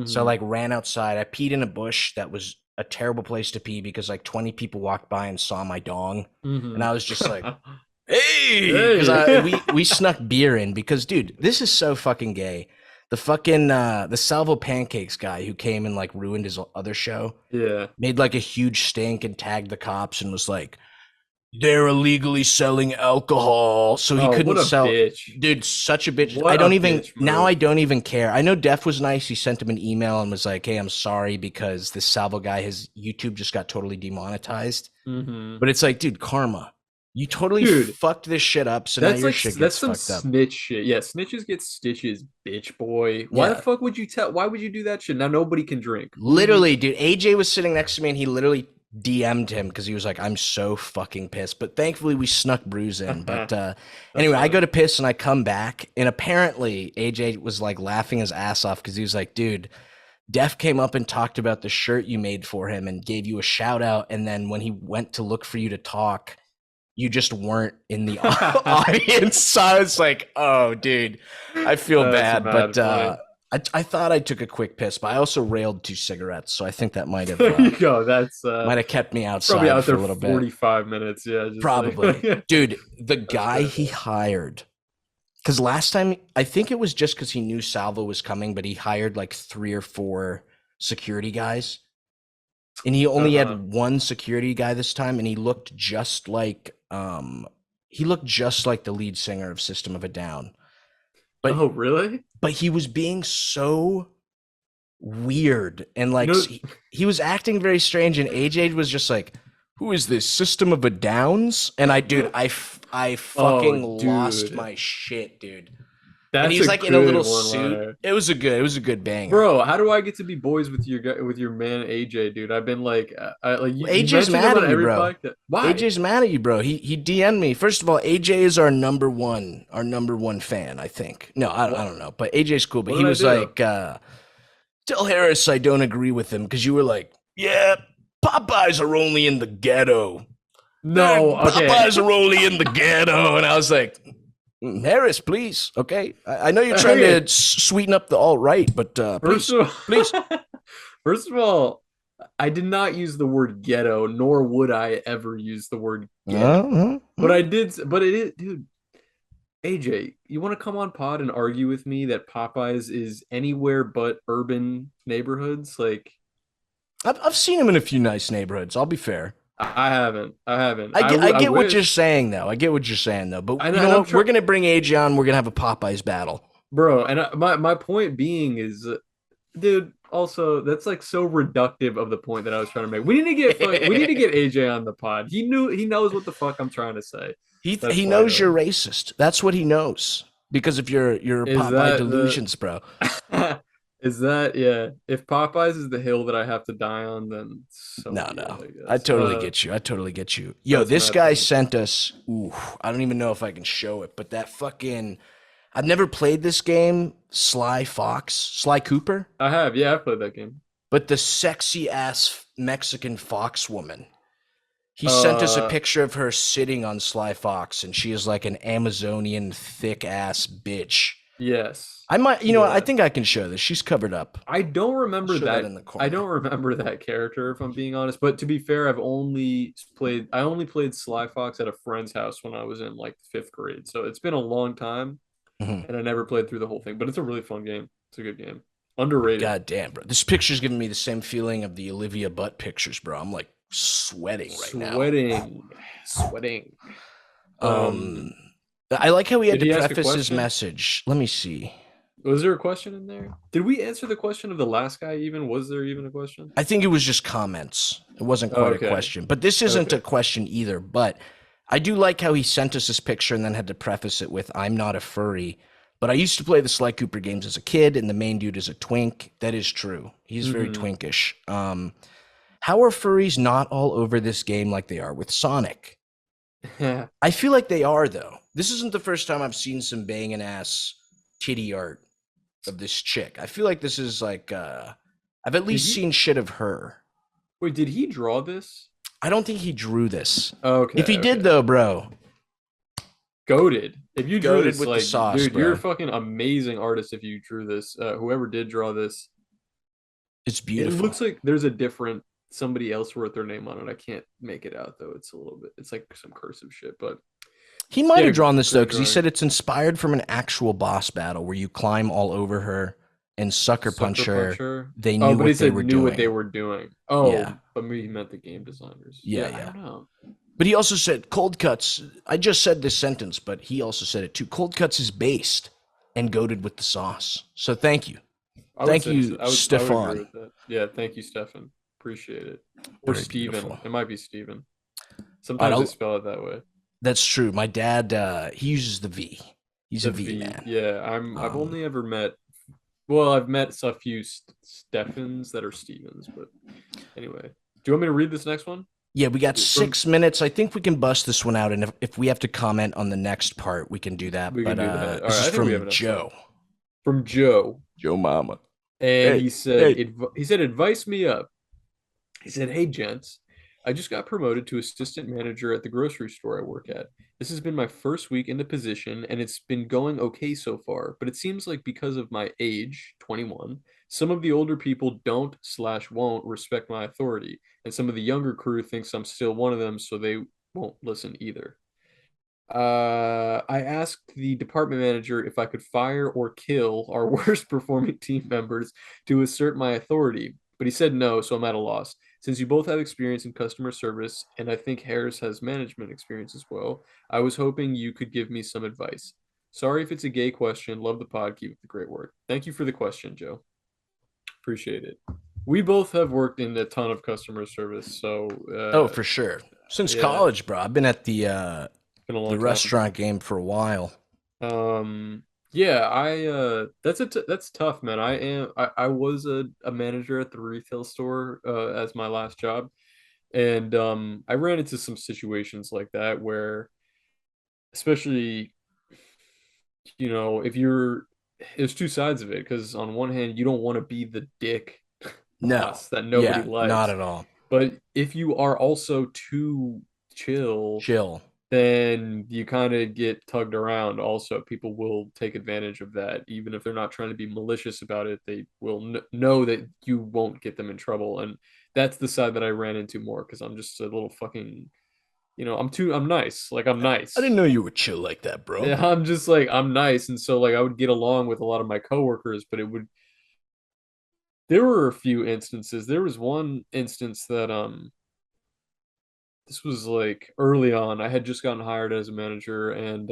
So I like ran outside. I peed in a bush that was a terrible place to pee because like 20 people walked by and saw my dong, and I was just like. Hey, because we snuck beer in because, dude, this is so fucking gay. The fucking the Salvo Pancakes guy who came and like ruined his other show, made like a huge stink and tagged the cops and was like, they're illegally selling alcohol, so he couldn't sell. Bitch. Dude, such a bitch. I don't even care. I know Def was nice. He sent him an email and was like, hey, I'm sorry because this Salvo guy, his YouTube just got totally demonetized. But it's like, dude, karma. You totally fucked this shit up, so now your shit gets fucked up. That's some snitch shit. Yeah, snitches get stitches, bitch boy. Why the fuck would you why would you do that shit? Now nobody can drink. Literally, dude. AJ was sitting next to me and he literally DM'd him because he was like, I'm so fucking pissed. But thankfully we snuck brews in. But anyway, I go to piss and I come back and apparently AJ was like laughing his ass off because he was like, dude, Def came up and talked about the shirt you made for him and gave you a shout out. And then when he went to look for you to talk, you just weren't in the audience. So I was like, oh, dude, I feel bad. But I thought I took a quick piss, but I also railed 2 cigarettes. So I think that might have there you go. That's might have kept me outside probably out for there a little 45 minutes. Yeah, just probably. Like... Dude, the guy he hired, because last time, I think it was just because he knew Salvo was coming, but he hired like 3 or 4 security guys. And he only had 1 security guy this time, and he looked just like the lead singer of System of a Down. But oh, really? But he was being so weird and You like know, he was acting very strange, and AJ was just like, who is this, System of a Downs? And I oh, fucking lost dude, my shit, dude. And that's he's a like in a good little one suit. liner. It was a good banger. Bro, how do I get to be boys with your guy, with your man AJ, dude? I've been like, like you AJ's mentioned him mad on at you, every bro. podcast. Why? AJ's mad at you, bro. He DM'd me. First of all, AJ is our number one fan, I think. No, I What? don't know, but AJ's cool. But What he did I was do? like, tell Harris I don't agree with him, because you were like, yeah, Popeyes are only in the ghetto. No, okay. Popeyes are only in the ghetto. And I was like, Harris, please. Okay. I know you're trying Okay. to sweeten up the alt right, but First please, of please. all, first of all, I did not use the word ghetto, nor would I ever use the word ghetto. Uh, But I did. But it is, dude. AJ, you want to come on pod and argue with me that Popeyes is anywhere but urban neighborhoods? Like, I've seen him in a few nice neighborhoods. I'll be fair. I haven't. I haven't. I I get what you're wish. saying, though. I get what you're saying, though. But you And know I'm what? We're trying, going to bring AJ on. We're going to have a Popeyes battle. bro. And my point being is, dude. Also, that's like so reductive of the point that I was trying to make. We need to get AJ on the pod. He knows what the fuck I'm trying to say. That's He why knows though. you're racist. That's what he knows because of your Is Popeye that delusions, bro. the is that yeah? If Popeyes is the hill that I have to die on, then so No, be it, no. I I guess. totally get you. I totally get you. Yo, That's this mad guy funny. sent us. Ooh, I don't even know if I can show it, but that fucking. I've never played this game, Sly Cooper, I have, yeah, I played that game. but the sexy ass Mexican fox woman. He sent us a Uh, picture of her sitting on Sly Fox, and she is like an Amazonian thick ass bitch. yes, I might, I yeah. think I can show this. She's covered up. I don't I'll remember show that that. in the I corner. don't remember that character if I'm being honest. But to be fair, I only played Sly Fox at a friend's house when I was in like fifth grade. So it's been a long time, Mhm. and I never played through the whole thing. But it's a really fun game. It's a good game. Underrated. God damn, bro. This picture's giving me the same feeling of the Olivia Butt pictures, bro. I'm like sweating right now. Sweating, sweating. Um, Um, I like how he had did to he ask a preface his question? message. Let me see. Was there a question in there? Did we answer the question of the last guy even? Was there even a question? I think it was just comments. It wasn't quite a Okay. question, but this isn't Okay. a question either. But I do like how he sent us this picture and then had to preface it with, I'm not a furry, but I used to play the Sly Cooper games as a kid, and the main dude is a twink. That is true. He's very Hmm. twinkish. How are furries not all over this game like they are with Sonic? I feel like they are, though. This isn't the first time I've seen some banging ass titty art of this chick. I feel like this is like I've at least he seen shit of her. wait, did he draw this? I don't think he drew this. Okay, If he did okay. though, bro, Goated. If you drew goaded this, with the like, sauce, dude, you're a bro. fucking amazing artist if you drew this. Whoever did draw this, It's it beautiful. looks like there's a different somebody else wrote their name on it. I can't make it out though. It's a little bit. It's like some cursive shit, but He might yeah, have drawn this though, great because he drawing. said it's inspired from an actual boss battle where you climb all over her and sucker punch Sucker her. Puncher. They Oh, knew but he what they said were knew what they doing. were doing. Yeah, Oh, but maybe he meant the game designers. yeah, Yeah, I yeah. don't know. But he also said cold cuts. I just said this sentence, but he also said it too. Cold cuts is based and goaded with the sauce. So thank you. I would Thank say so. you, I would agree Stefan. with that. Yeah, thank you, Stefan. Appreciate it. Or Very Steven. beautiful. It might be Steven. All right, Sometimes they spell it that way. that's true. My dad, he uses the V. He's a The V V. man. Yeah, I've Um, only ever met well, I've met a few Steffens that are Stevens, but anyway. Do you want me to read this next one? yeah, we got From 6 minutes. I think we can bust this one out, and if we have to comment on the next part, we can do that. we But can do that. All this right, is I think we have from enough time. Joe. From Joe. Joe Mama. And Hey, hey. he said advice me up. He said, "Hey gents, I just got promoted to assistant manager at the grocery store I work at. This has been my first week in the position and it's been going okay so far, but it seems like because of my age, 21, some of the older people don't/won't respect my authority, and some of the younger crew thinks I'm still one of them, so they won't listen either. I asked the department manager if I could fire or kill our worst performing team members to assert my authority, but he said no, so I'm at a loss. Since you both have experience in customer service, and I think Harris has management experience as well, I was hoping you could give me some advice. Sorry if it's a gay question. Love the pod. Keep up the great work. Thank you for the question, Joe. Appreciate it. We both have worked in a ton of customer service, so Oh, for sure. Since yeah, college, bro. I've been at it's been a long the time. restaurant game for a while. Yeah, that's tough, man. I was a manager at the retail store as my last job, and I ran into some situations like that where, especially, if you're there's two sides of it, because on one hand you don't want to be the dick No. boss that nobody Yeah, not likes, at all. but if you are also too chill, Chill. then you kind of get tugged around. Also, people will take advantage of that, even if they're not trying to be malicious about it. They will know that you won't get them in trouble, and that's the side that I ran into more because I'm just a little fucking, I'm nice. Like, I'm I didn't nice. know you were chill like that, bro. Yeah, I'm just like, I'm nice, and so like I would get along with a lot of my coworkers, but there were a few instances. There was one instance that this was like early on. I had just gotten hired as a manager, and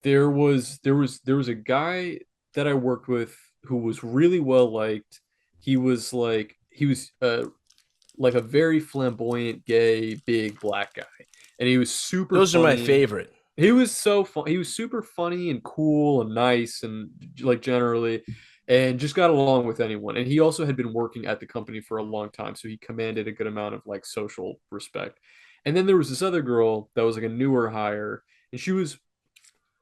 there was a guy that I worked with who was really well liked. He was like a very flamboyant, gay, big black guy, and he was super Those are my funny. favorite. He was so fun. He was super funny and cool and nice and like generally, and just got along with anyone. And he also had been working at the company for a long time, so he commanded a good amount of like social respect. And then there was this other girl that was like a newer hire, and she was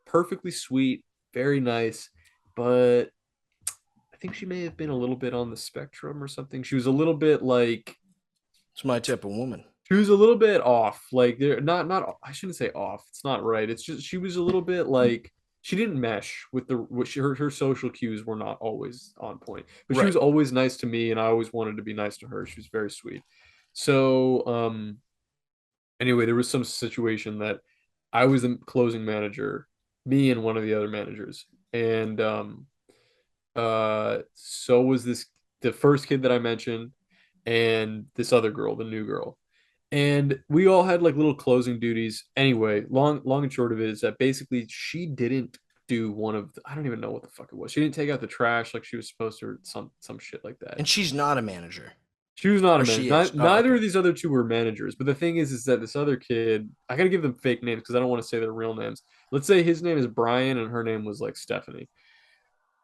perfectly sweet, very nice, but I think she may have been a little bit on the spectrum or something. She was a little bit like It's my type of woman. she was a little bit off. Like they're not I shouldn't say off. It's not right. It's just she was a little bit like she didn't mesh with her social cues were not always on point. But she was Right. always nice to me and I always wanted to be nice to her. She was very sweet. So anyway, there was some situation that I was the closing manager, me and one of the other managers. And so was this the first kid that I mentioned and this other girl, the new girl. And we all had like little closing duties. Anyway, long and short of it is that basically she didn't do I don't even know what the fuck it was. She didn't take out the trash like she was supposed to or some shit like that. And she's not a manager. She was not a Or manager. she is. Oh, Neither okay. of these other two were managers. But the thing is that this other kid, I gotta give them fake names because I don't want to say their real names. Let's say his name is Brian and her name was like Stephanie.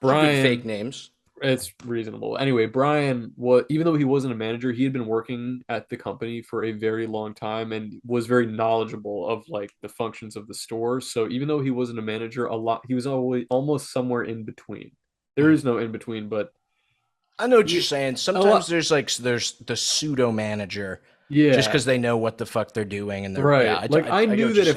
Those are good fake Brian, names. it's reasonable. Anyway, Brian was even though he wasn't a manager, he had been working at the company for a very long time and was very knowledgeable of like the functions of the store. So even though he wasn't a manager, he was always almost somewhere in between. There Mhm. is no in between, but I know what you're he, saying. a Sometimes lot. there's the pseudo manager just Yeah, because they know what the fuck they're doing and they're yeah. right. Like I I get knew what you're that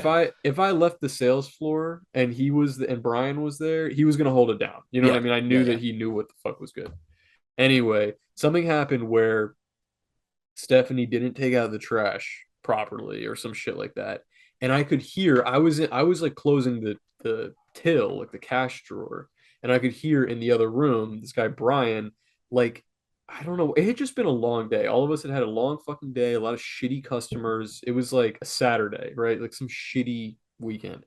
if saying. I left the sales floor and and Brian was there, he was gonna hold it down. You know what I Yeah. mean? I Yeah. knew Yeah. that he knew what the fuck was good. Anyway, something happened where Stephanie didn't take out the trash properly or some shit like that. And I could hear I was like closing the till, like the cash drawer, and I could hear in the other room this guy Brian like I don't know. It had just been a long day. All of us had a long fucking day, a lot of shitty customers. It was like a Saturday, right? Like some shitty weekend.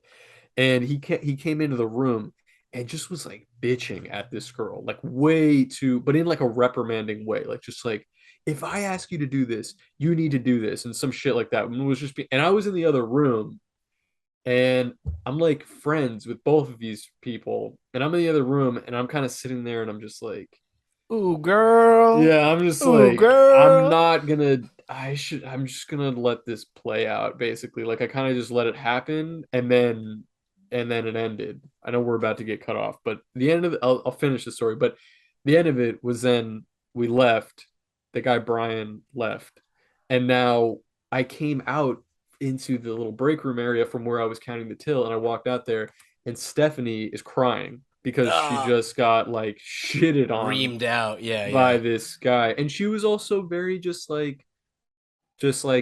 And he came into the room and just was like bitching at this girl, like way too, but in like a reprimanding way, like just like if I ask you to do this, you need to do this, and some shit like that. And it was and I was in the other room, and I'm like friends with both of these people, and I'm in the other room, and I'm kind of sitting there, and I'm just like, Ooh, girl. yeah, I'm just Ooh, like, I'm girl. not gonna. I'm just gonna let this play out, basically. Like I kind of just let it happen, and then it ended. I know we're about to get cut off, but the end of it, I'll finish the story. But the end of it was then we left. The guy Brian left, and now I came out into the little break room area from where I was counting the till, and I walked out there, and Stephanie is crying because she Ah, just got like shitted on reamed out. Yeah. by Yeah. this guy, and she was also very just like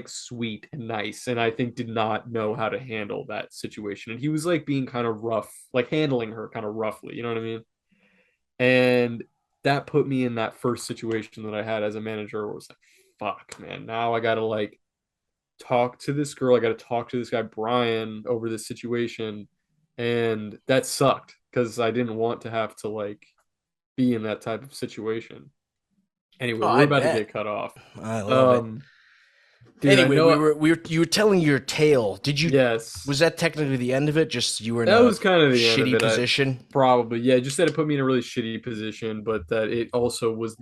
sweet and nice, and I think did not know how to handle that situation, and he was like being kind of rough, like handling her kind of roughly, you know what I mean? And that put me in that first situation that I had as a manager where it was like, fuck, man, now I gotta like talk to this girl, I gotta talk to this guy Brian over this situation, and that sucked because I didn't want to have to like be in that type of situation. Anyway, Oh, we're I about to bet. get cut off. I love it. Um, dude, I Anyway, know. you were telling your tale. Did you Yes, was that technically the end of it? Just you were in that a was kind of the end of shitty it. I position? probably, yeah, just that it put me in a really shitty position, but that it also was.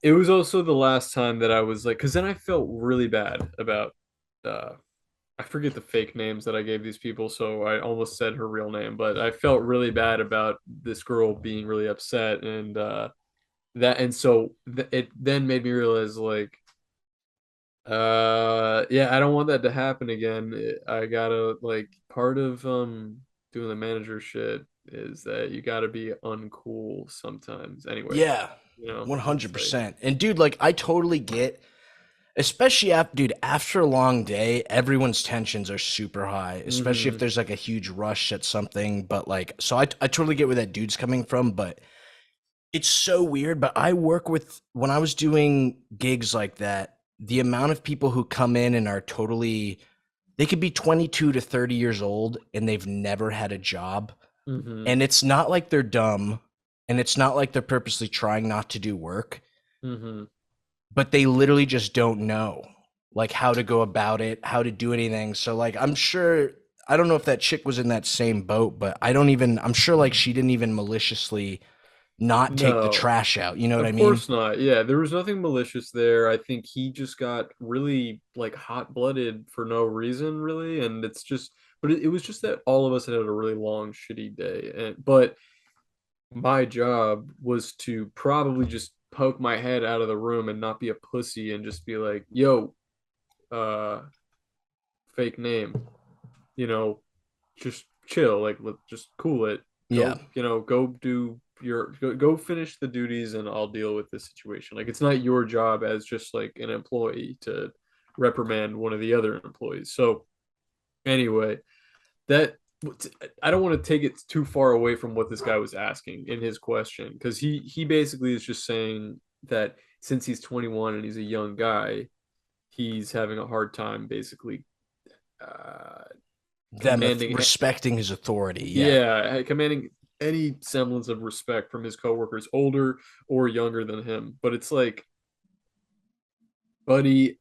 It was also the last time that I was like, because then I felt really bad about. uh I forget the fake names that I gave these people, so I almost said her real name, but I felt really bad about this girl being really upset, and it then made me realize, like, yeah, I don't want that to happen again. I gotta, like, part of doing the manager shit is that you gotta be uncool sometimes. Anyway, Yeah, it's like, 100%. And dude, like I totally get, especially after, dude, after a long day, everyone's tensions are super high, especially if mm-hmm, there's like a huge rush at something. But like, so I totally get where that dude's coming from, but it's so weird. But I work with, when I was doing gigs like that, the amount of people who come in and are totally, they could be 22 to 30 years old and they've never had a job. mm-hmm, And it's not like they're dumb and it's not like they're purposely trying not to do work, mm-hmm. but they literally just don't know like how to go about it, how to do anything. So like I'm sure, I don't know if that chick was in that same boat, but I'm sure like she didn't even maliciously not take the No. trash out. You know what I Of mean? course not. Yeah, there was nothing malicious there. I think he just got really, like, hot-blooded for no reason, really, and it's just, but it was just that all of us had a really long, shitty day, and but my job was to probably just poke my head out of the room and not be a pussy and just be like, "Yo, uh, fake name, you know, just chill, like, just cool it. Yeah. Go finish the duties and I'll deal with this situation. Like, it's not your job as just like an employee to reprimand one of the other employees." So anyway, that I don't want to take it too far away from what this guy was asking in his question, because he basically is just saying that since he's 21 and he's a young guy, he's having a hard time basically uh, Them commanding, respecting his authority. Yeah. yeah, commanding any semblance of respect from his coworkers, older or younger than him. But it's like, buddy,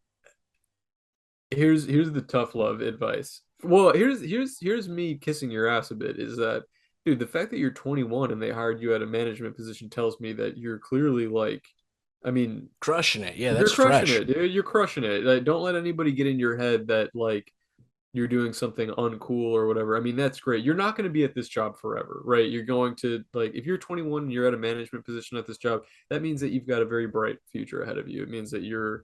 here's the tough love advice. Well, here's me kissing your ass a bit. Is that, dude, the fact that you're 21 and they hired you at a management position tells me that you're clearly, like, I mean, Crushing it. Yeah, you're that's crushing fresh. it, dude. You're crushing it. Like, don't let anybody get in your head that, like, you're doing something uncool or whatever. I mean, that's great. You're not going to be at this job forever, right? You're going to, like, if you're 21 and you're at a management position at this job, that means that you've got a very bright future ahead of you. It means that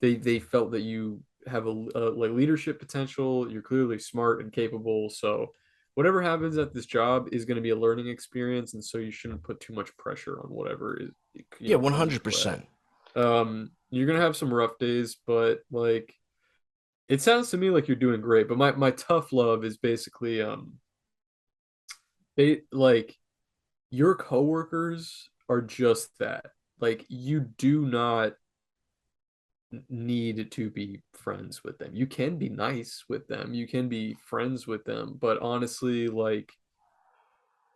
they felt that you have a like leadership potential. You're clearly smart and capable. So whatever happens at this job is going to be a learning experience, and so you shouldn't put too much pressure on whatever is, Yeah, comes your way. 100%. You're gonna have some rough days, but, like, it sounds to me like you're doing great. But my tough love is basically, they, like, your coworkers are just that. Like, you do not need to be friends with them. You can be nice with them, you can be friends with them, but honestly, like,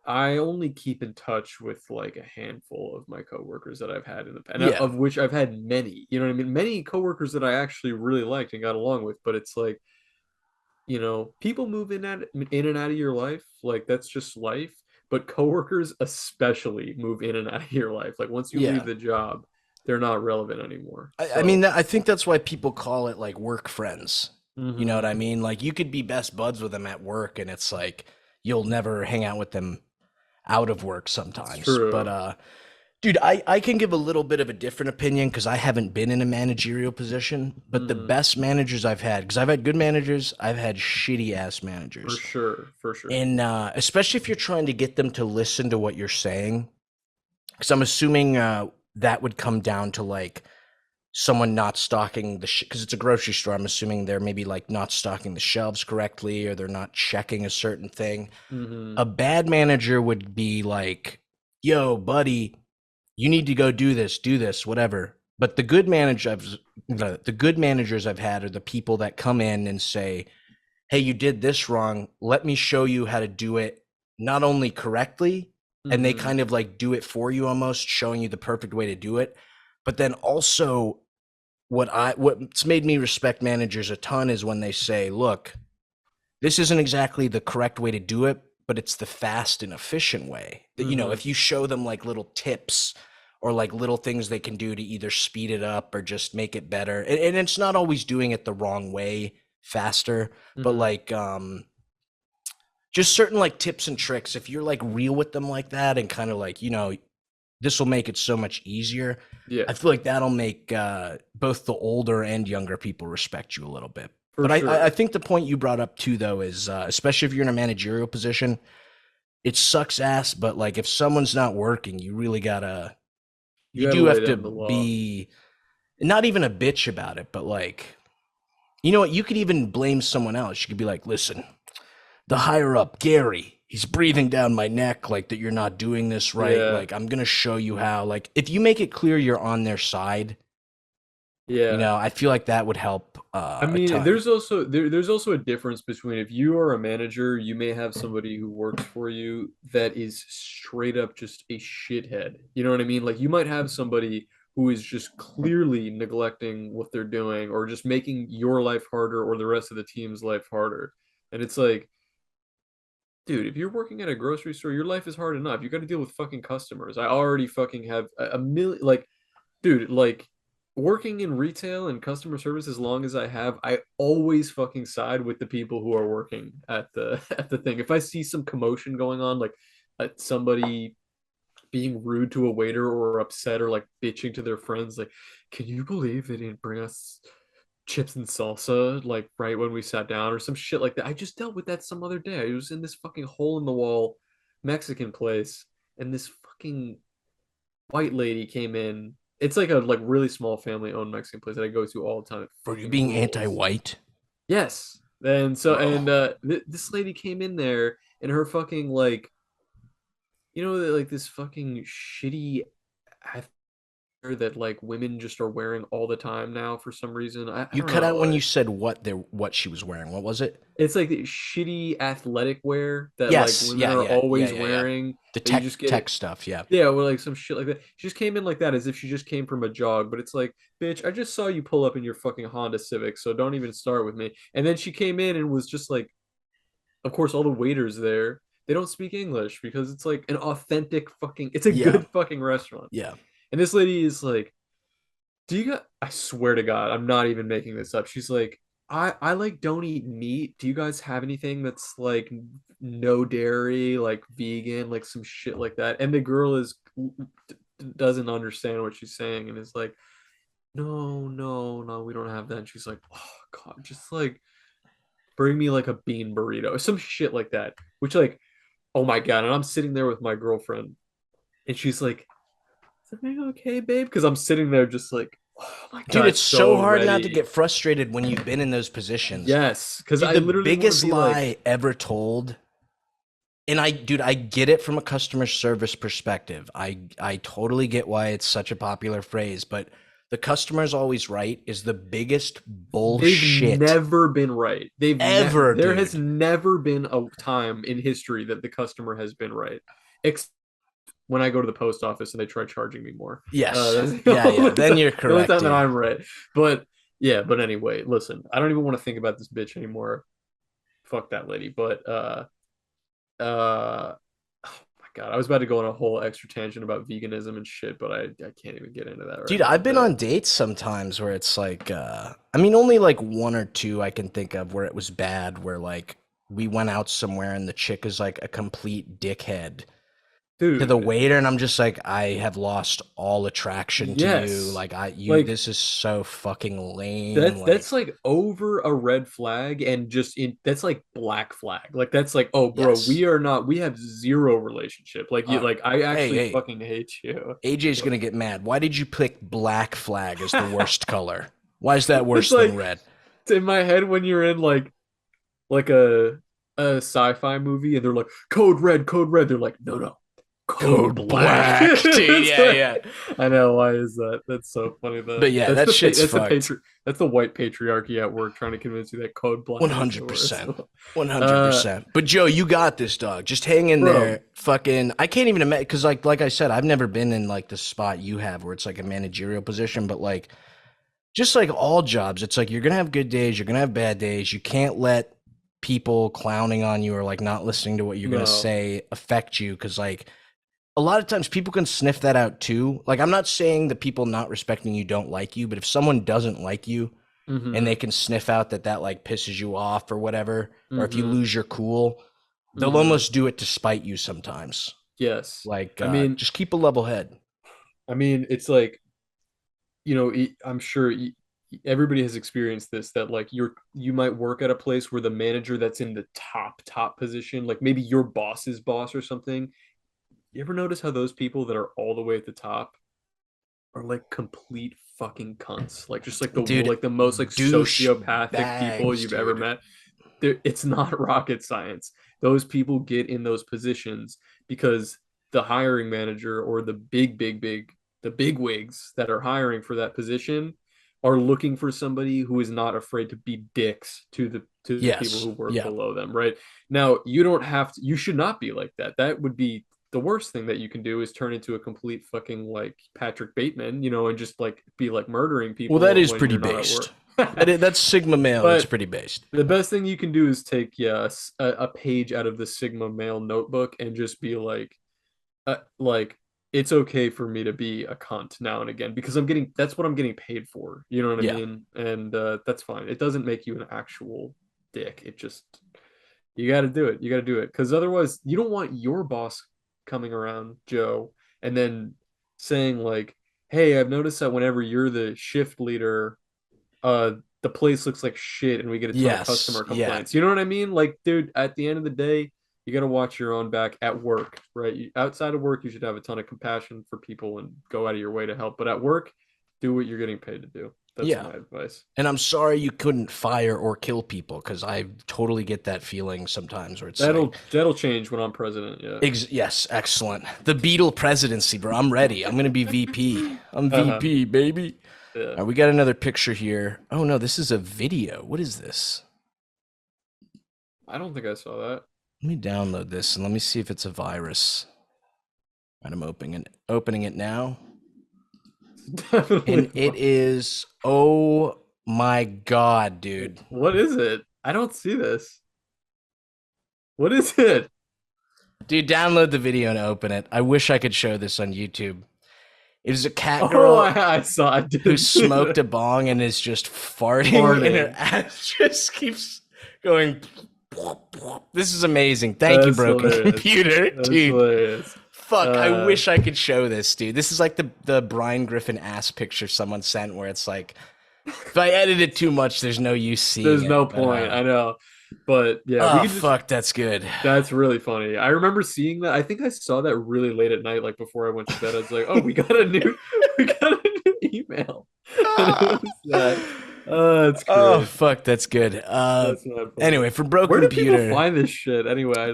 I only keep in touch with, like, a handful of my coworkers that I've had in the past, and Yeah. of which I've had many. You know what I mean? Many coworkers that I actually really liked and got along with, but it's like, people move in and out of your life. Like, that's just life. But coworkers especially move in and out of your life. Like, once you leave Yeah. the job, they're not relevant anymore. I mean, So, I think that's why people call it like work friends. You know what mm-hmm. I mean? Like you could be best buds with them at work and it's like you'll never hang out with them out of work It's sometimes. But true. dude, I can give a little bit of a different opinion because I haven't been in a managerial position. But the Mm-hmm. best managers I've had, because I've had good managers, I've had shitty ass For managers. sure. For sure. And especially if you're trying to get them to listen to what you're saying, because I'm assuming that would come down to like someone not stocking the because it's a grocery store. I'm assuming they're maybe like not stocking the shelves correctly or they're not checking a certain thing. Mm-hmm. A bad manager would be like, "Yo, buddy, you need to go do this, whatever." But the good managers I've had are the people that come in and say, "Hey, you did this wrong. Let me show you how to do it not only correctly, and they Mm-hmm. kind of like do it for you almost, showing you the perfect way to do it. But then also what's made me respect managers a ton is when they say, look, this isn't exactly the correct way to do it, but it's the fast and efficient way. That, you know, Mm-hmm. if you show them like little tips or like little things they can do to either speed it up or just make it better. And it's not always doing it the wrong way faster, but Mm-hmm. like just certain like tips and tricks. If you're like real with them like that and kind of like, you know, this will make it so much easier. Yeah, I feel like that'll make both the older and younger people respect you a little bit. for But I sure. think the point you brought up too, though, is especially if you're in a managerial position, it sucks ass. But like if someone's not working, you really gotta, You you got to do lay have to down the law. be not even a bitch about it, but like, you know what? You could even blame someone else. You could be like, listen, the higher up, Gary, he's breathing down my neck like that you're not doing this right. Yeah, Like, I'm going to show you how. Like, if you make it clear you're on their side, you yeah. know, I feel like that would help I a mean, ton. there's also a difference between if you are a manager, you may have somebody who works for you that is straight up just a shithead. You know what I mean? Like you might have somebody who is just clearly neglecting what they're doing or just making your life harder or the rest of the team's life harder. And it's like, dude, if you're working at a grocery store, your life is hard enough. You got to deal with fucking customers. I already fucking have a million like dude, like working in retail and customer service as long as I have, I always fucking side with the people who are working at the at the thing. If I see some commotion going on, like somebody being rude to a waiter or upset or like bitching to their friends, like, can you believe they didn't bring us chips and salsa like right when we sat down or some shit like that? I just dealt with that some other day. I was in this fucking hole in the wall Mexican place and this fucking white lady came in. It's like a like really small family owned Mexican place that I go to all the time. It For you fucking being rules. anti-white, Yes. And so bro. and this lady came in there and her fucking like like this fucking shitty that like women just are wearing all the time now for some reason. I You don't cut out know. when you said what she was wearing. What was it? It's like the shitty athletic wear that like Yes, women yeah, are yeah, yeah, always yeah, yeah. wearing The that you just get tech it. stuff, yeah. Yeah, or like some shit like that. She just came in like that as if she just came from a jog, but it's like, bitch, I just saw you pull up in your fucking Honda Civic, so don't even start with me. And then she came in and was just like, of course, all the waiters there, they don't speak English because it's like an authentic fucking, it's a Yeah, good fucking restaurant. yeah. And this lady is like, do you got, I swear to God, I'm not even making this up. She's like, I like don't eat meat. Do you guys have anything that's like no dairy, like vegan, like some shit like that? And the girl is doesn't understand what she's saying and is like, no, no, no, we don't have that. And she's like, oh God, just like bring me like a bean burrito or some shit like that. Which like, oh my God. And I'm sitting there with my girlfriend and she's like, is everything okay, babe? Because I'm sitting there just like, oh my Dude, God, it's so so hard not to ready. get frustrated when you've been in those positions. Yes, because Dude, I the literally want to biggest be like, lie ever told, and I get it from a customer service perspective. I totally get why it's such a popular phrase, but the customer's always right is the biggest they've bullshit never been right. ever, There has dude. never been a time in history that the customer has been right. Except when I go to the post office and they try charging me more. Yes. That's Yeah, yeah. Then you're the only correct, time that dude. I'm right. But yeah, but anyway, listen, I don't even want to think about this bitch anymore. Fuck that lady. But oh my God, I was about to go on a whole extra tangent about veganism and shit, but I can't even get into that right Dude, now. I've been on dates sometimes where it's like I mean only like one or two I can think of where it was bad where like we went out somewhere and the chick is like a complete dickhead to the Dude, waiter and I'm just like I have lost all attraction to you. yes. Like Like this is so fucking lame. that's Like like over a red flag and just in that's like black flag. Like that's like, oh bro, yes. we have zero relationship. Like you like I Hey, actually hey. fucking hate you. AJ's But gonna get mad. Why did you pick black flag as the worst color? Why is that it's worse than like red? it's in my head when you're in like a sci-fi movie and they're like code red, code red. They're like, no, no, code black. dude. Yeah, yeah. I know. Why is that? That's so funny. But yeah, that shit's fucked. That's the white patriarchy at work trying to convince you that code black is the worst. 100%. 100%. But Joe, you got this, dog. Just hang in there. Fucking, I can't even imagine, because like I said, I've never been in like the spot you have where it's like a managerial position, but like, just like all jobs, it's like you're gonna have good days, you're gonna have bad days. You can't let people clowning on you or like not listening to what you're gonna say affect you, because like a lot of times people can sniff that out too. Like, I'm not saying the people not respecting you don't like you, but if someone doesn't like you and they can sniff out that like pisses you off or whatever, or if you lose your cool, they'll almost do it to spite you sometimes. Yes. Like, I mean, just keep a level head. I mean, it's like, you know, I'm sure everybody has experienced this, that like you might work at a place where the manager that's in the top position, like maybe your boss's boss or something. You ever notice how those people that are all the way at the top are like complete fucking cunts? Like just like the most like sociopathic people you've ever met. It's not rocket science. Those people get in those positions because the hiring manager or the big wigs that are hiring for that position are looking for somebody who is not afraid to be dicks to the people who work below them, right? Now, you should not be like that. That would be the worst thing that you can do, is turn into a complete fucking like Patrick Bateman, and just like be like murdering people. Well, that is pretty based. That's Sigma male. It's pretty based. The best thing you can do is take a page out of the Sigma male notebook and just be like it's okay for me to be a cunt now and again, because that's what I'm getting paid for. You know what I mean? And that's fine. It doesn't make you an actual dick. It just, you got to do it. You got to do it, because otherwise you don't want your boss coming around, Joe, and then saying like, hey, I've noticed that whenever you're the shift leader, the place looks like shit and we get a ton of customer complaints. You know what I mean? Like, dude, at the end of the day, you got to watch your own back at work, right? Outside of work, you should have a ton of compassion for people and go out of your way to help. But at work, do what you're getting paid to do. That's my advice. And I'm sorry you couldn't fire or kill people, because I totally get that feeling sometimes where it's that'll change when I'm president. Yeah. Yes, excellent. The Beetle presidency, bro. I'm ready. I'm gonna be VP. I'm VP, baby. Yeah. All right, we got another picture here. Oh no, this is a video. What is this? I don't think I saw that. Let me download this and let me see if it's a virus. All right, I'm opening it now. And it is, oh my god, dude. What is it? I don't see this. What is it? Dude, download the video and open it. I wish I could show this on YouTube. It is a cat girl I saw it, who smoked a bong and is just farting. And her ass just keeps going. This is amazing. Thank you, broken computer. Dude. Hilarious. Fuck, I wish I could show this, dude. This is like the Brian Griffin ass picture someone sent, where it's like, if I edit it too much, there's no use seeing There's no point. I know. But yeah. Fuck, that's good. That's really funny. I remember seeing that. I think I saw that really late at night, like before I went to bed. I was like, oh, we got a new email. That's great. Oh fuck, that's good. Anyway, for broken Where do computer, people find this shit anyway?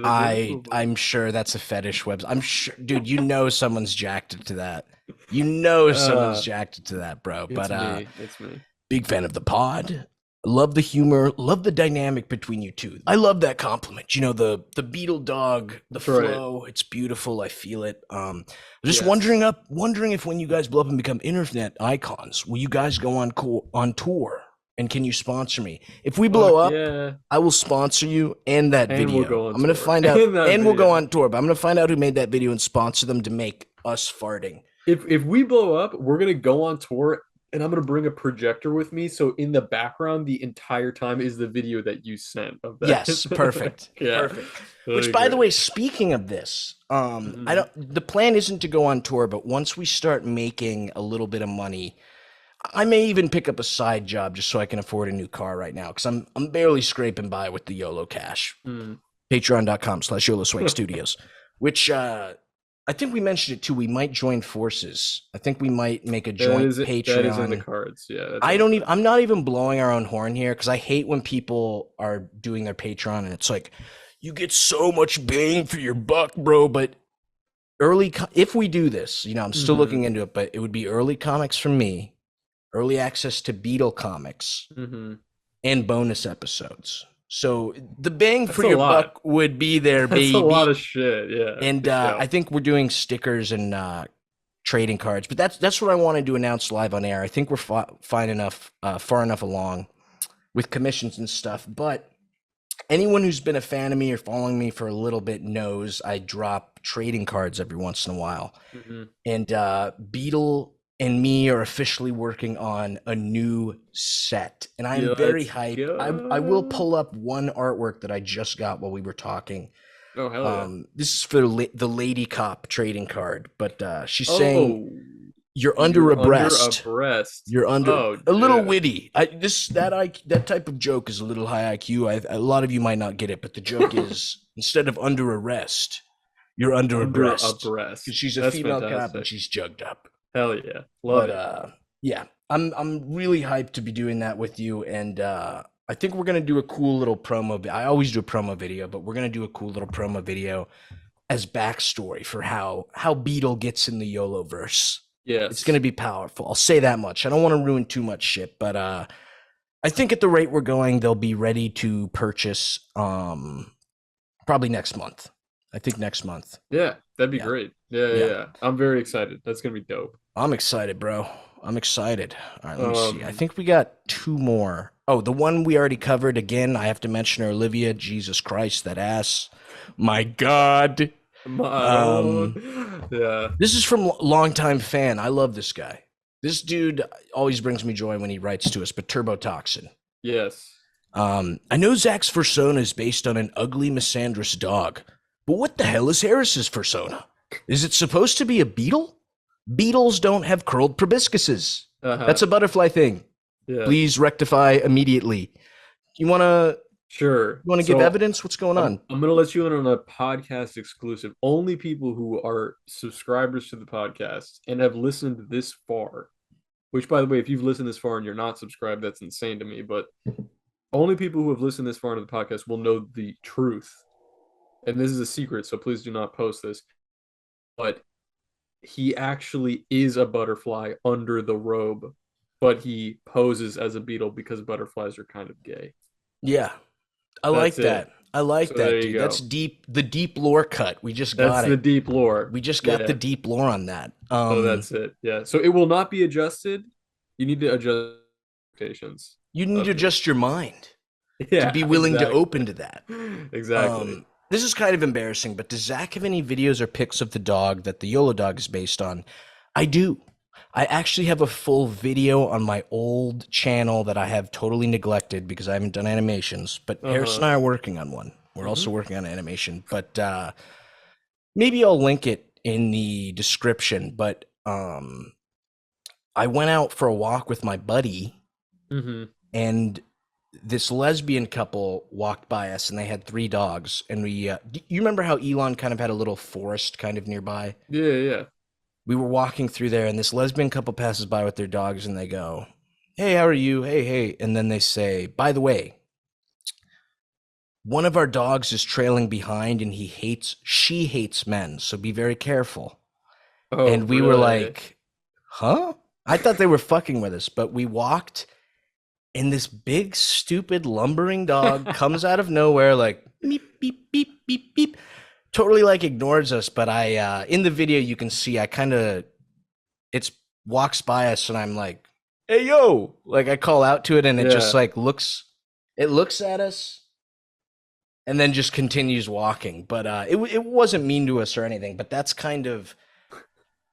I'm sure that's a fetish website. I'm sure, dude. You know someone's jacked to that. You know someone's jacked to that, bro. It's me. Big fan of the pod. Love the humor. Love the dynamic between you two. I love that compliment. You know, the Beetle dog, the flow. It's beautiful. I feel it. Just wondering if when you guys blow up and become internet icons, will you guys go on tour? And can you sponsor me? If we blow up, I will sponsor you and that video. We'll go on I'm going to find out, and we'll go on tour. But I'm going to find out who made that video and sponsor them to make us farting. If we blow up, we're going to go on tour. And I'm going to bring a projector with me. So in the background, the entire time is the video that you sent of that. Yes. Perfect. Perfect. Which, by the way, speaking of this, the plan isn't to go on tour, but once we start making a little bit of money, I may even pick up a side job just so I can afford a new car right now. Cause I'm barely scraping by with the YOLO cash. Patreon.com/YOLO Swag Studios, which, I think we mentioned it too. We might join forces. I think we might make a joint Patreon. That is in the cards. Yeah. I'm not even blowing our own horn here, because I hate when people are doing their Patreon and it's like, you get so much bang for your buck, bro. But if we do this, I'm still Mm-hmm. looking into it, but it would be early comics from me, early access to Beetle comics, Mm-hmm. and bonus episodes. So the bang That's for a your lot. buck would be there, That's a lot baby. of shit. Yeah, And for sure. I think we're doing stickers and trading cards, but that's what I wanted to announce live on air. I think we're far enough along with commissions and stuff. But anyone who's been a fan of me or following me for a little bit knows I drop trading cards every once in a while. Mm-hmm. And Beetle and me are officially working on a new set, and I'm very Let's hyped. I will go. pull up one artwork that I just got while we were talking. Oh, hell yeah. This is for the Lady Cop trading card, but she's saying Oh, you're under you're under abreast. abreast. You're under Oh, a little dude. witty. That type of joke is a little high IQ. A lot of you might not get it, but the joke is instead of under arrest, you're under abreast. Abreast. Because she's a That's female fantastic. cop and she's jugged up. Hell yeah. Love it. Yeah, I'm really hyped to be doing that with you, and I think we're gonna do a cool little promo. I always do a promo video, but we're gonna do a cool little promo video as backstory for how Beetle gets in the Yolo verse. Yes. It's gonna be powerful. I'll say that much. I don't want to ruin too much shit, but I think at the rate we're going, they'll be ready to purchase probably next month. I think next month. Yeah, that'd be great. Yeah. I'm very excited. That's gonna be dope. I'm excited, bro. I'm excited. All right, let me see. I think we got 2 more. Oh, the one we already covered. Again, I have to mention her, Olivia. Jesus Christ, that ass. My God. Yeah. This is from longtime fan. I love this guy. This dude always brings me joy when he writes to us, but Turbotoxin. Yes. I know Zach's persona is based on an ugly misandrous dog, but what the hell is Harris's persona? Is it supposed to be a beetle? Beetles don't have curled proboscises. That's a butterfly thing. Yeah. Please rectify immediately. You want to give evidence? What's going on? I'm going to let you in on a podcast exclusive. Only people who are subscribers to the podcast and have listened this far, which, by the way, if you've listened this far and you're not subscribed, that's insane to me. But only people who have listened this far into the podcast will know the truth. And this is a secret, so please do not post this. But he actually is a butterfly under the robe, but he poses as a beetle because butterflies are kind of gay. Yeah. I like that. I like that, dude. That's deep. The deep lore cut. We just got it. That's the deep lore. We just got the deep lore on that. So that's it. Yeah. So it will not be adjusted. You need to adjust expectations. You need to adjust your mind to be willing to open to that. Exactly. This is kind of embarrassing, but does Zach have any videos or pics of the dog that the Yolo dog is based on? I do. I actually have a full video on my old channel that I have totally neglected because I haven't done animations, but Harris and I are working on one. We're also working on animation, but maybe I'll link it in the description. But I went out for a walk with my buddy, and this lesbian couple walked by us, and they had 3 dogs. And we, you remember how Elon kind of had a little forest kind of nearby? Yeah. We were walking through there, and this lesbian couple passes by with their dogs, and they go, "Hey, how are you? Hey." And then they say, "By the way, one of our dogs is trailing behind, and she hates men, so be very careful." And we were like, huh? I thought they were fucking with us, but we walked, and this big, stupid, lumbering dog comes out of nowhere, like, beep, beep, beep, beep, beep. Totally like ignores us, but I in the video you can see it walks by us and I'm like, "Hey yo," like I call out to it and it just like looks at us and then just continues walking. But it wasn't mean to us or anything, but that's kind of,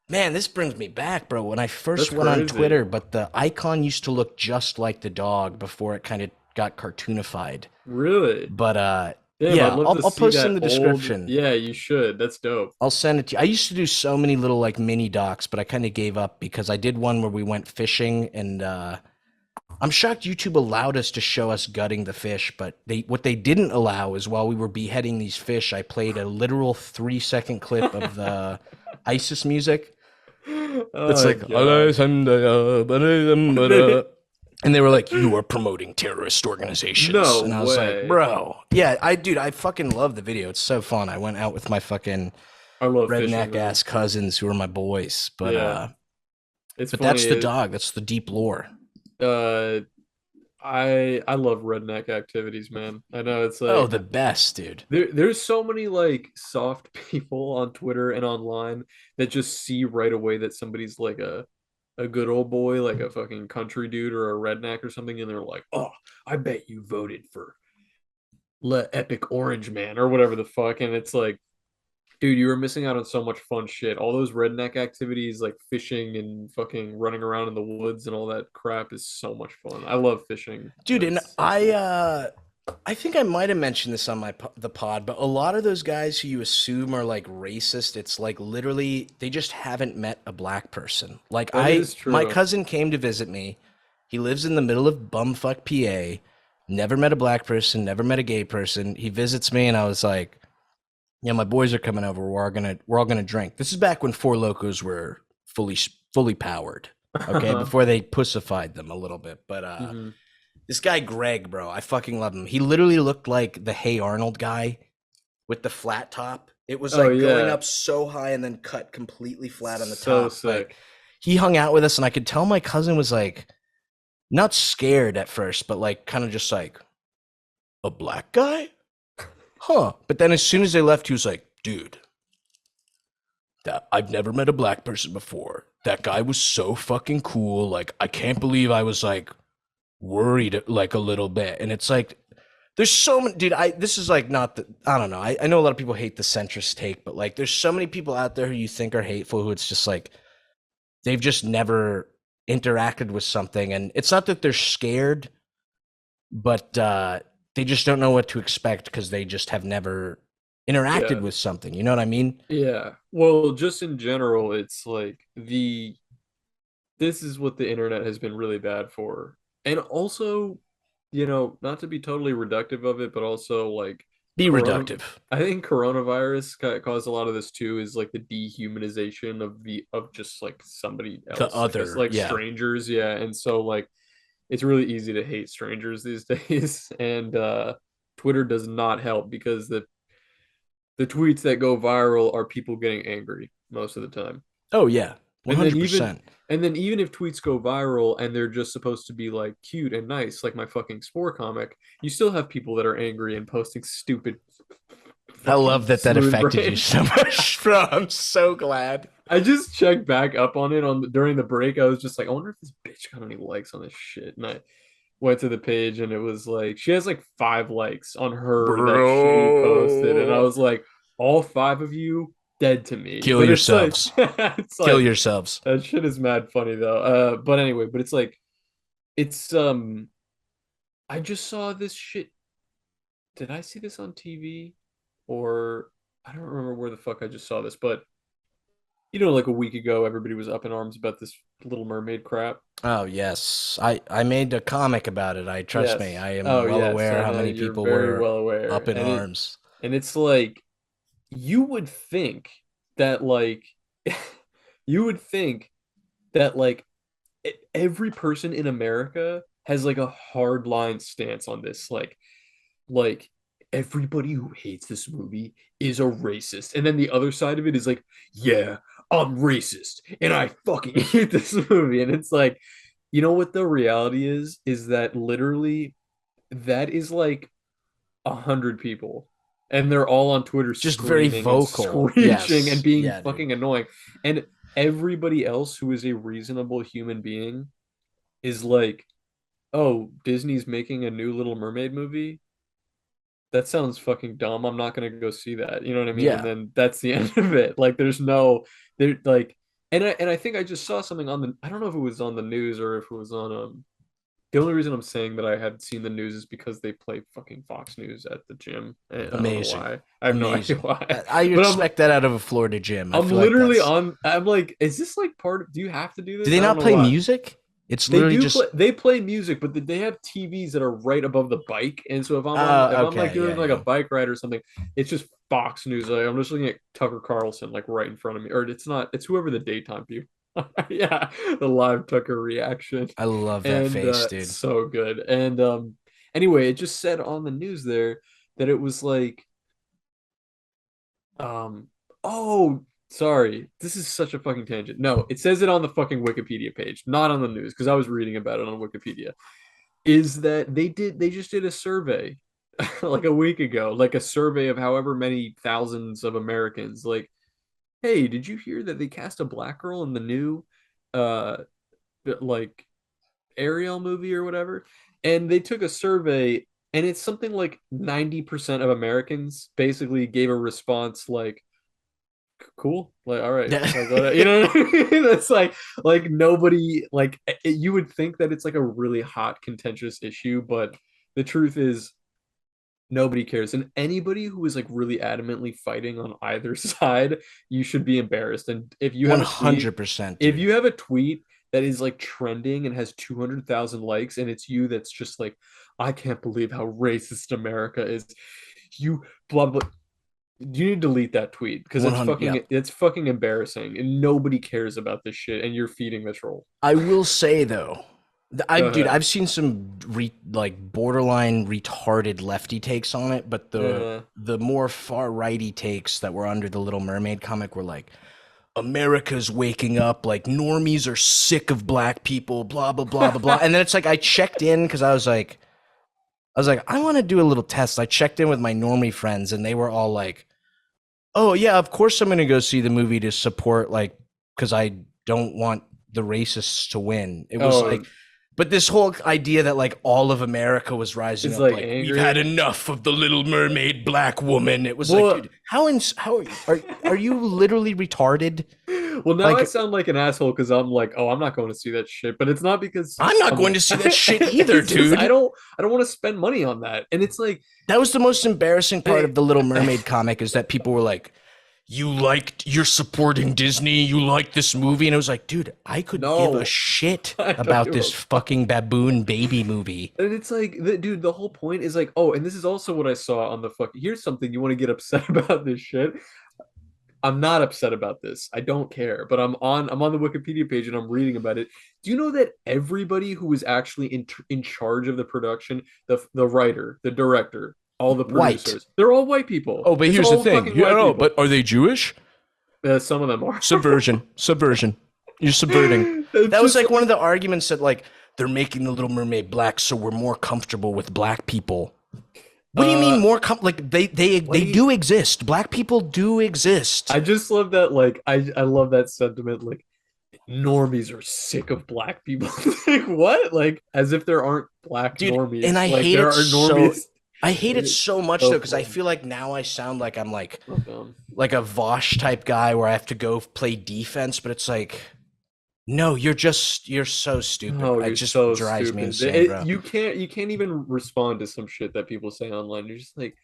man, this brings me back, bro. When I first went on Twitter, but the icon used to look just like the dog before it kind of got cartoonified. Really? But damn, yeah, I'll post in the description. Yeah, you should. That's dope. I'll send it to you. I used to do so many little like mini docs, but I kind of gave up because I did one where we went fishing, and I'm shocked YouTube allowed us to show us gutting the fish, but what they didn't allow is while we were beheading these fish, I played a literal 3-second clip of the ISIS music. It's like, and they were like, "You are promoting terrorist organizations." No and I was way. like, bro. Yeah, I fucking love the video. It's so fun. I went out with my fucking I love fishing, redneck man. ass cousins who are my boys. Yeah, it's But that's funny. the dog. That's the deep lore. Uh, I love redneck activities, man. I know it's Oh, like the best, dude. there's so many like soft people on Twitter and online that just see right away that somebody's like a good old boy, like a fucking country dude or a redneck or something, and they're like, "Oh, I bet you voted for Le Epic Orange Man or whatever the fuck," and it's like, dude, you were missing out on so much fun shit. All those redneck activities like fishing and fucking running around in the woods and all that crap is so much fun. I love fishing. Dude, and It's so cool. I think I might have mentioned this on the pod, but a lot of those guys who you assume are like racist, it's like literally they just haven't met a black person. Like That is my true. cousin came to visit me. He lives in the middle of bumfuck PA. Never met a black person, never met a gay person. He visits me, and I was like, "Yeah, my boys are coming over. We're all gonna drink." This is back when Four Locos were fully powered. Okay, before they pussified them a little bit, but Hmm. this guy Greg, bro, I fucking love him. He literally looked like the Hey Arnold guy with the flat top. It was Oh like going yeah, up so high and then cut completely flat on the so top. But sick. he hung out with us, and I could tell my cousin was like not scared at first, but like kind of just like a black guy, huh? But then as soon as they left, he was like, dude, that I've never met a black person before. That guy was so fucking cool. Like I can't believe I was like worried like a little bit. And it's like there's so many dude, this is like not the I don't know. I know a lot of people hate the centrist take, but like there's so many people out there who you think are hateful who it's just like they've just never interacted with something. And it's not that they're scared, but they just don't know what to expect because they just have never interacted Yeah, with something. You know what I mean? yeah. Well, just in general, it's like this is what the internet has been really bad for. And also, not to be totally reductive of it, but also like Be corona reductive. I think coronavirus caused a lot of this too, is like the dehumanization of just like somebody The else, like us, other, like yeah. strangers, yeah. And so like it's really easy to hate strangers these days, and Twitter does not help because the tweets that go viral are people getting angry most of the time. Oh yeah. And then even 100%. and then even if tweets go viral and they're just supposed to be like cute and nice, like my fucking Spore comic, you still have people that are angry and posting stupid I love fucking that that smooth affected you brain. so much, bro. I'm so glad. I just checked back up on it during the break. I was just like, I wonder if this bitch got any likes on this shit. And I went to the page and it was like she has like 5 likes on her that she posted, and I Bro. was like, all 5 of you dead to me. Kill But it's like yourselves. it's Kill like yourselves. that shit is mad funny though. But anyway, but it's like it's I just saw this shit. Did I see this on TV? Or I don't remember where the fuck I just saw this, but like a week ago, everybody was up in arms about this Little Mermaid crap. Oh yes. I made a comic about it. I trust me. Yes. I am Oh, well yes. aware I how know many you're people very were well aware. up in arms. And it's like you would think that like you would think that like every person in America has like a hard line stance on this. Like everybody who hates this movie is a racist. And then the other side of it is like, yeah, I'm racist and I fucking hate this movie. And it's like, you know what the reality is that literally that is like 100 people, and they're all on Twitter Just very screaming and vocal. screeching and Yes. being Yeah, dude. fucking annoying. And everybody else who is a reasonable human being is like, oh, Disney's making a new Little Mermaid movie. That sounds fucking dumb. I'm not gonna go see that. You know what I mean? And Yeah. then that's the end of it. Like there's no there like and I think I just saw something on the I don't know if it was on the news or if it was on the only reason I'm saying that I had seen the news is because they play fucking Fox News at the gym. And I don't know Amazing. why. I have no idea Amazing. why. I But I'm expect that out of a Florida gym. I I'm feel like literally that's on I'm like, is this like part of do you have to do Do this? they I don't not know play why. music? It's They literally do just play. They play music, but they have TVs that are right above the bike. And so if I'm like okay, doing yeah, like a yeah. bike ride or something, it's just Fox News. Like, I'm just looking at Tucker Carlson like right in front of me, or it's not. It's whoever the daytime view. Yeah, the live Tucker reaction, I love that and face, it's dude. so good. And anyway, it just said on the news there that it was like um Oh, sorry. This is such a fucking tangent. No, it says it on the fucking Wikipedia page, not on the news, because I was reading about it on Wikipedia. Is that they just did a survey like a week ago, like a survey of however many thousands of Americans. Like, hey, did you hear that they cast a black girl in the new uh like Ariel movie or whatever? And they took a survey, and it's something like 90% of Americans basically gave a response like, cool, like, all right, Yeah. like, what, you know what I mean? It's like nobody, like you would think that it's like a really hot contentious issue, but the truth is nobody cares. And anybody who is like really adamantly fighting on either side, you should be embarrassed. And if you have a tweet, 100%, if dude. you have a tweet that is like trending and has 200,000 likes, and it's you that's just like, I can't believe how racist America is, you blah blah, you need to delete that tweet because 100, yeah. it's fucking embarrassing and nobody cares about this shit and you're feeding the troll. I will say though, Go dude, ahead. I've seen some like borderline retarded lefty takes on it, but Uh, the more far righty takes that were under the Little Mermaid comic were like, America's waking up, like normies are sick of black people, blah blah blah blah blah. And then it's like I checked in because I was like, I want to do a little test. I checked in with my normie friends, and they were all like, "Oh yeah, of course I'm gonna go see the movie to support, like, because I don't want the racists to win." It was oh, like, but this whole idea that like all of America was rising it's up, like like we've had angry. enough of the Little Mermaid black woman. It was like, Well, dude, how are you literally retarded? well, now I Like, sound like an asshole because I'm like, oh, I'm not going to see that shit. But it's not because I'm not I'm going like, to see that shit either, it's just dude. I don't want to spend money on that. And it's like, That was the most embarrassing part eh, of the Little Mermaid comic is that people were like, you're supporting Disney, you like this movie. And it was like, dude, I could give a no, shit I don't about give a this fuck. fucking baboon baby movie. And it's like, dude, the whole point is like, oh, and this is also what I saw on the fucking. Here's something you want to get upset about this shit. I'm not upset about this. I don't care, but I'm on the Wikipedia page and I'm reading about it. Do you know that everybody who was actually in charge of the production, the writer, the director, all the White. producers, they're all white people. Oh, but It's here's the all thing. fucking Yeah, white no, people. but are they Jewish? Some of them are. Subversion. Subversion. You're subverting. It's That was just like one of like, the arguments that like they're making the Little Mermaid black so we're more comfortable with black people. What do you mean uh, more like what they do you? do exist. Black people do exist. I just love that. Like, I love that sentiment. Like, normies are sick of black people. Like, what? Like, as if there aren't black Dude, and normies. Like, there are normies. I hate it It's so much though so because I fun. feel like now I sound like I'm So dumb. like a Vosh type guy where I have to go play defense, but it's like no, you're so stupid. Oh, It you're just so drives me stupid. insane, bro. You can't even respond to some shit that people say online. You're just like,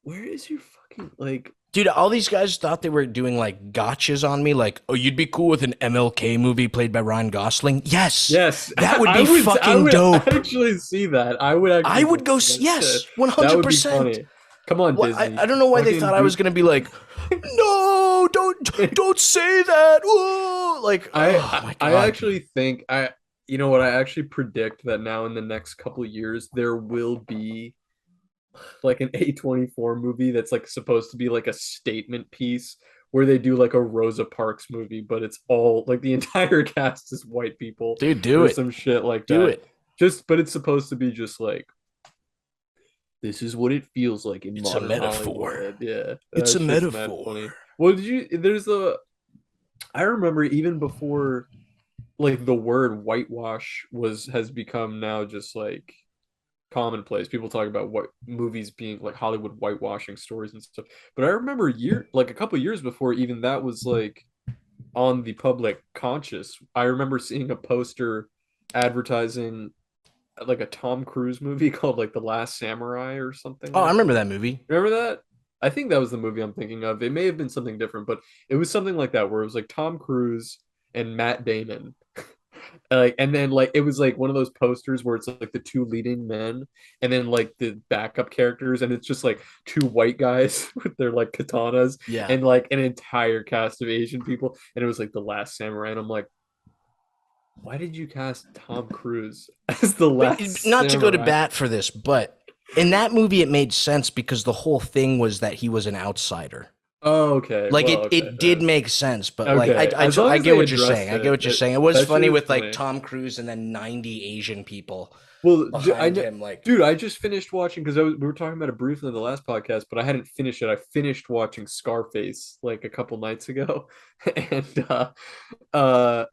where is your fucking like? Dude, all these guys thought they were doing like gotchas on me, like, oh, you'd be cool with an MLK movie played by Ryan Gosling. Yes, Yes, that would be I fucking would dope. actually see that. I would I actually go would go, see that shit. yes, one That hundred would be percent. funny. Come on, What Disney. I don't know why they thought Fucking I was do. gonna be like, no, don't say that. Whoa. Like, oh my I god, dude. actually think I you know what, I actually predict that now in the next couple of years there will be like an A24 movie that's like supposed to be like a statement piece where they do like a Rosa Parks movie, but it's all like the entire cast is white people Dude, do or it. some shit like Do that. it. Just but it's supposed to be just like this is what it feels like in It's a modern metaphor. Hollywood. Yeah, It's a that shit's mad metaphor. funny. Well, did you? There's a. I remember even before, like the word whitewash was has become now just like commonplace. People talk about what movies being like Hollywood whitewashing stories and stuff. But I remember like a couple years before even that was like on the public conscious. I remember seeing a poster advertising like a Tom Cruise movie called like The Last Samurai or something Oh, I like remember that. that movie. Remember that? I think that was the movie I'm thinking of. It may have been something different, but it was something like that where it was like Tom Cruise and Matt Damon. Like and then like it was like one of those posters where it's like the two leading men and then like the backup characters and it's just like two white guys with their like katanas Yeah. and like an entire cast of Asian people and it was like The Last Samurai and I'm like why did you cast Tom Cruise as the But last not to go to samurai? bat for this, but in that movie, it made sense because the whole thing was that he was an outsider. Oh, okay. Like Well, okay. it did make sense, but like Okay. As long I as get they what you're addressed saying. I get it, what you're saying. It was that shit funny is with like funny. Tom Cruise and then 90 Asian people Well, I behind know, him. Like, dude. I just finished watching because we were talking about it briefly in the last podcast, but I hadn't finished it. I finished watching Scarface like a couple nights ago, and uh,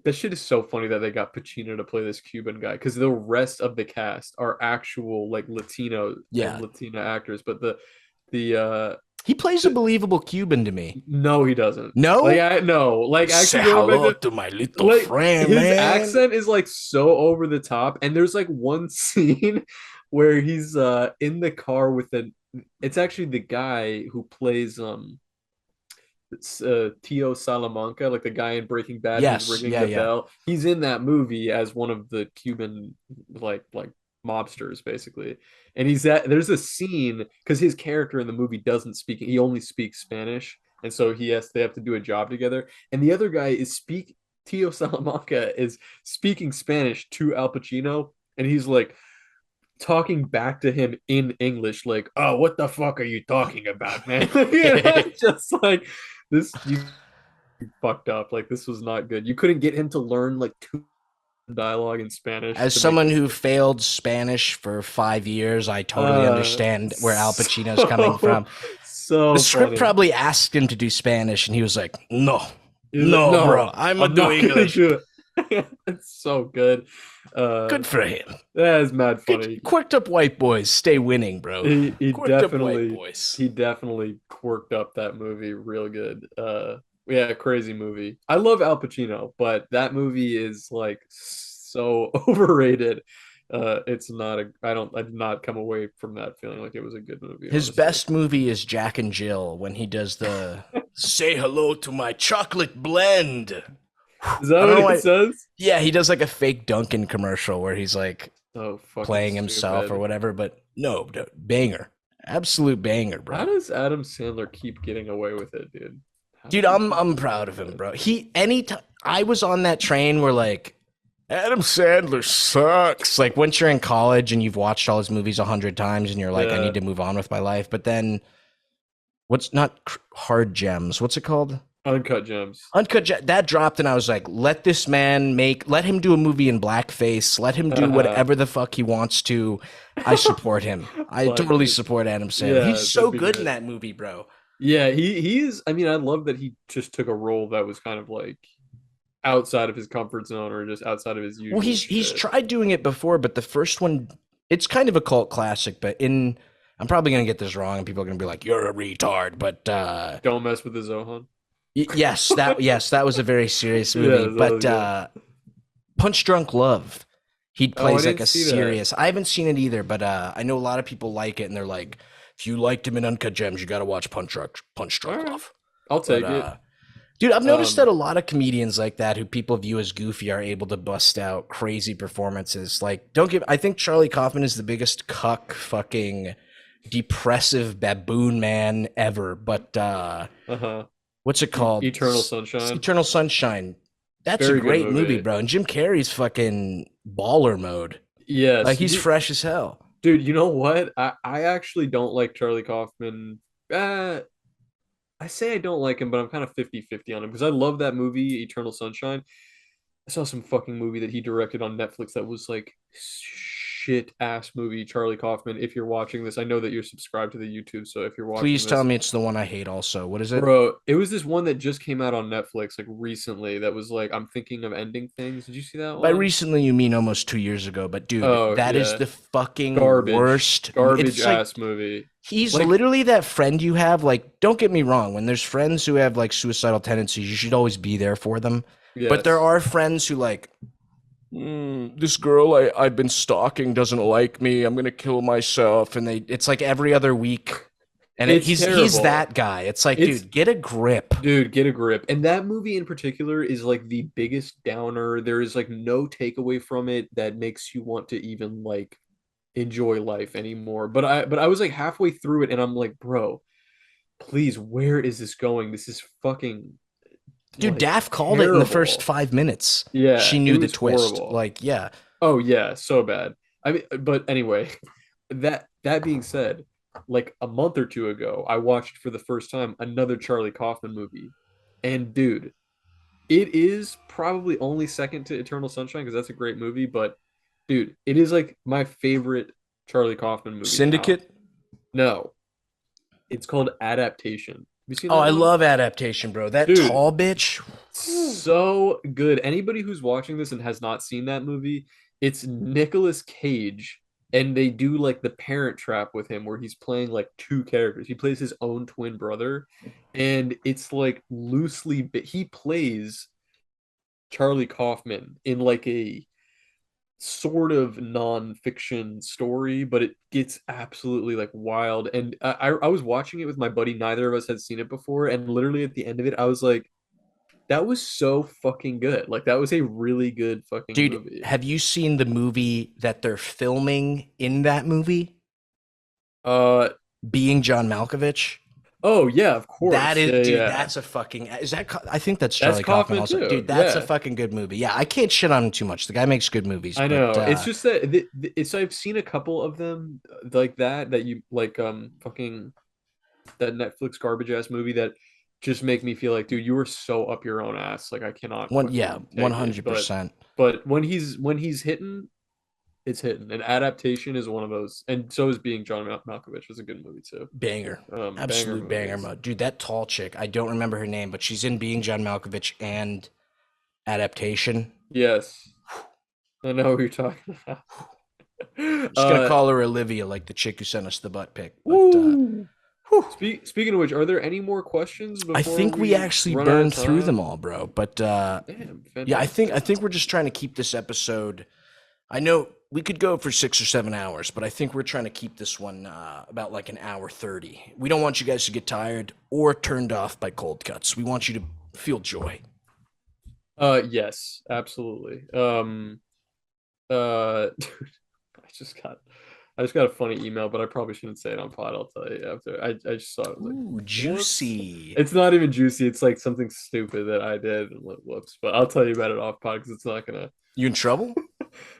that shit is so funny that they got Pacino to play this Cuban guy because the rest of the cast are actual like Latino and yeah, Latina actors, but the he plays a believable Cuban to me. no, he doesn't. Like No, I no, like say actually going back hello to to my little like friend, his man. accent is like so over the top, and there's like one scene where he's in the car with an it's actually the guy who plays it's Tio Salamanca, like the guy in Breaking Bad who's Yes, ringing yeah, the yeah. bell. He's in that movie as one of the Cuban like mobsters basically. And there's a scene because his character in the movie doesn't speak, he only speaks Spanish, and so they have to do a job together. And the other guy is speak Tio Salamanca is speaking Spanish to Al Pacino, and he's like talking back to him in English, like, "Oh, what the fuck are you talking about, man?" Just like this, you fucked up. Like this was not good. You couldn't get him to learn like two dialogue in Spanish As to make someone this who work. failed Spanish for 5 years, I totally Uh, understand where Al Pacino's coming so from. The so script funny. probably asked him to do Spanish, and he was like, "No, He's like, no, bro, "No, I'm gonna I'm do not gonna English." do it." It's so good. Uh, Good for him. that is mad Good, funny. quirked up white boys stay winning, bro. He Quirked up white definitely boys. quirked up that movie real good. Yeah, crazy movie. I love Al Pacino, but that movie is like so overrated. It's not a I did not come away from that feeling like it was a good movie, His honestly. best movie is Jack and Jill when he does the "Say hello to my chocolate blend." Is that I don't what know it why. says? Yeah, he does like a fake Dunkin' commercial where he's like Oh, fucking playing himself or stupid. whatever. But no, banger, absolute banger, How bro. does Adam Sandler keep getting away with it, dude? How Dude, does he keep I'm getting away proud of with him, it? bro. He anytime I was on that train where like Adam Sandler sucks. Like once you're in college and you've watched all his movies 100 times and you're like, I Yeah, need to move on with my life. But then what's not hard gems? What's it called? Uncut Gems. That dropped, and I was like, let him do a movie in blackface, let him do whatever the fuck he wants to. I support him. I totally Blackface. support Adam Sandler. He's Yeah, so that'd be good in good. that movie, bro. Yeah, he is. I mean, I love that he just took a role that was kind of like outside of his comfort zone or just outside of his Well, usual he's shit. tried doing it before, but the first one, it's kind of a cult classic. But I'm probably gonna get this wrong, and people are gonna be like, "You're a retard." But Don't mess with the Zohan. yes, that was a very serious Yeah, movie. that was But good. Punch Drunk Love, he Oh, I plays like didn't a see that. serious. I haven't seen it either, but I know a lot of people like it, and they're like, if you liked him in Uncut Gems, you got to watch Punch All Drunk right, Love. I'll But take it. dude, I've noticed that Um, a lot of comedians like that, who people view as goofy, are able to bust out crazy performances. Like, don't give. I think Charlie Kaufman is the biggest cuck, fucking depressive baboon man ever. But uh-huh. what's it called? Eternal Sunshine. Eternal Sunshine. That's a Very good great movie, movie. bro. And Jim Carrey's fucking baller mode. Like Yes, he's fresh as hell. dude. You know what? I actually don't like Charlie Kaufman. I say I don't like him, but I'm kind of 50-50 on him because I love that movie, Eternal Sunshine. I saw some fucking movie that he directed on Netflix that was like shit ass movie. Charlie Kaufman, if you're watching this, I know that you're subscribed to the YouTube, so if you're watching Please tell this, me it's the one I hate also. What is it? bro, it was this one that just came out on Netflix like recently that was like I'm thinking of ending things. Did you see that By one? recently you mean almost 2 years ago, but dude, Oh that is yeah, the fucking garbage, worst. garbage It's like ass movie. he's Like literally that friend you have. Like, don't get me wrong, when there's friends who have like suicidal tendencies, you should always be there for them. But there yes, are friends who like, this girl I've been stalking doesn't like me. I'm gonna kill myself, and it's like every other week, and it's he's terrible. that guy. It's like, It's dude, get a grip. Dude, get a grip. And that movie in particular is like the biggest downer. There is like no takeaway from it that makes you want to even like enjoy life anymore. But I was like halfway through it and I'm like, bro, please, where is this going? This is fucking Dude, like Daft called it in the first terrible. 5 minutes. Yeah, She it knew the was twist. horrible. Like, yeah, Oh yeah, so bad. I mean, but anyway, that being said, like a month or two ago, I watched for the first time another Charlie Kaufman movie. And dude, it is probably only second to Eternal Sunshine because that's a great movie, but dude, it is like my favorite Charlie Kaufman movie now. Syndicate. No, it's called Adaptation. Have you seen Oh, that I one? love Adaptation, bro. That Dude, tall bitch. Whew. so good. Anybody who's watching this and has not seen that movie, it's Nicolas Cage, and they do like the Parent Trap with him, where he's playing like two characters. He plays his own twin brother, and it's like loosely, he plays Charlie Kaufman in like a sort of non-fiction story, but it gets absolutely like wild. And I was watching it with my buddy. Neither of us had seen it before, and literally at the end of it, I was like, that was so fucking good. Like that was a really good fucking Dude, movie. have you seen the movie that they're filming in that movie? Uh Being John Malkovich? oh yeah, of That course. is, Yeah, dude, yeah. that's a fucking, is that, I think that's That's Charlie Kaufman Kaufman also. too. Dude, that's a Yeah. fucking good movie. Yeah, I can't shit on him too much. The guy makes good movies, I but know. It's just that it's I've seen a couple of them like that you like fucking that Netflix garbage ass movie that just make me feel like, dude, you were so up your own ass. Like I cannot yeah, fucking take it. 100%. But when he's hitting, it's hitting. And Adaptation is one of those, and so is Being John Malkovich is a good movie too. Banger. Banger Absolute banger movies. mode. Dude, that tall chick, I don't remember her name, but she's in Being John Malkovich and Adaptation. Yes, I know what you're talking about. Just gonna call her Olivia, like the chick who sent us the butt pic. But woo. whew, Speaking of which, are there any more questions I before think we we actually run out of burned through them time? all, bro. But Damn, yeah, I fantastic. think we're just trying to keep this episode. I know we could go for 6 or 7 hours, but I think we're trying to keep this one about like an hour 30. We don't want you guys to get tired or turned off by cold cuts. We want you to feel joy. Yes, absolutely. Dude, I just got I just got a funny email, but I probably shouldn't say it on pod. I'll tell you after. I just saw it. I was like, Ooh, whoops. juicy. It's not even juicy. It's like something stupid that I did. And whoops. But I'll tell you about it off pod because it's not gonna. You in trouble?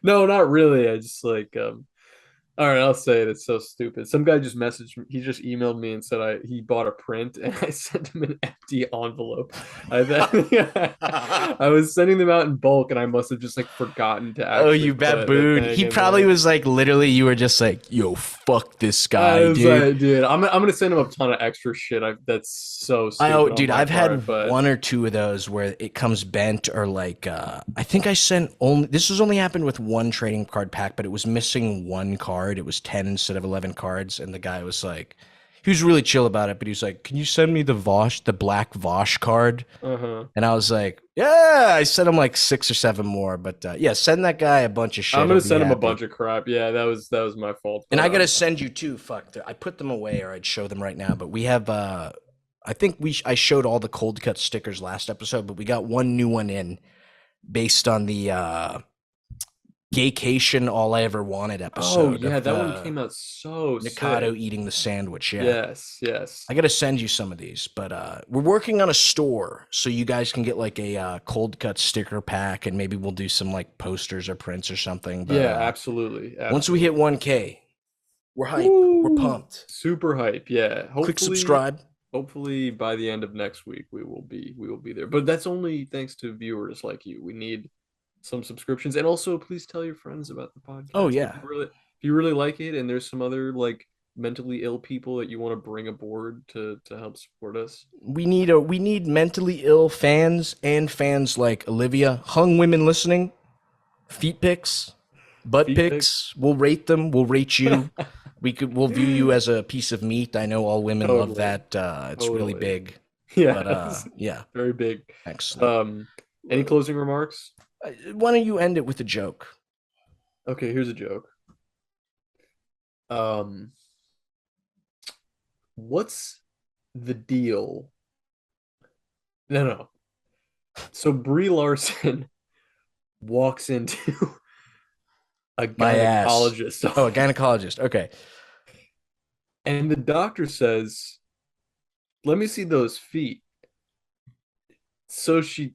No, not really. I just like all right, I'll say it. It's so stupid. Some guy just messaged me. He just emailed me and said he bought a print, and I sent him an empty envelope. I was sending them out in bulk, and I must have just like forgotten to Oh, actually you put the baboon. thing He in probably there. was like, literally, you were just like, yo, fuck this I guy, was dude. like, dude, I'm gonna send him a ton of extra shit. That's so Oh, stupid on dude, my I've part, had but one or two of those where it comes bent or like I think I sent only this was only happened with one trading card pack, but it was missing one card. It was 10 instead of 11 cards, and the guy was like he was really chill about it, but he was like, "Can you send me the black Vosh card?" uh-huh. And I was like, "Yeah." I sent him like 6 or 7 more, but yeah, send that guy a bunch of shit. I'm He'll gonna be send him a happy. bunch of crap. Yeah, that was my fault. And But I gotta send you too. Fuck, I put them away, or I'd show them right now. But we have, I think I showed all the cold cut stickers last episode, but we got one new one in based on the Gaycation All I Ever Wanted oh episode yeah, of that one the came out so Mikado sick. eating the sandwich. Yeah, Yes, yes. I gotta send you some of these, but we're working on a store so you guys can get like a cold cut sticker pack, and maybe we'll do some like posters or prints or something. But Yeah, absolutely. once we hit Absolutely. 1K, we're hype. We're Woo! pumped. Super hype. Yeah. Click Hopefully, subscribe. hopefully by the end of next week we will be there. But that's only thanks to viewers like you. We need some subscriptions. And also please tell your friends about the Oh podcast. yeah. If you really like it and there's some other like mentally ill people that you want to bring aboard to help support us. We need mentally ill fans and fans like Olivia, hung women listening, feet pics, butt Feet pics. pics. We'll rate them. We'll rate you. We'll view you as a piece of meat. I know all women love Totally. that. It's really Totally. big. Yeah. But yeah, Very big. excellent. Any closing remarks? Why don't you end it with a joke? Okay, here's a joke. Um, what's the deal? No, no. So Brie Larson walks into a My ass. gynecologist, Oh, a gynecologist. Okay. and the doctor says, "Let me see those feet." So she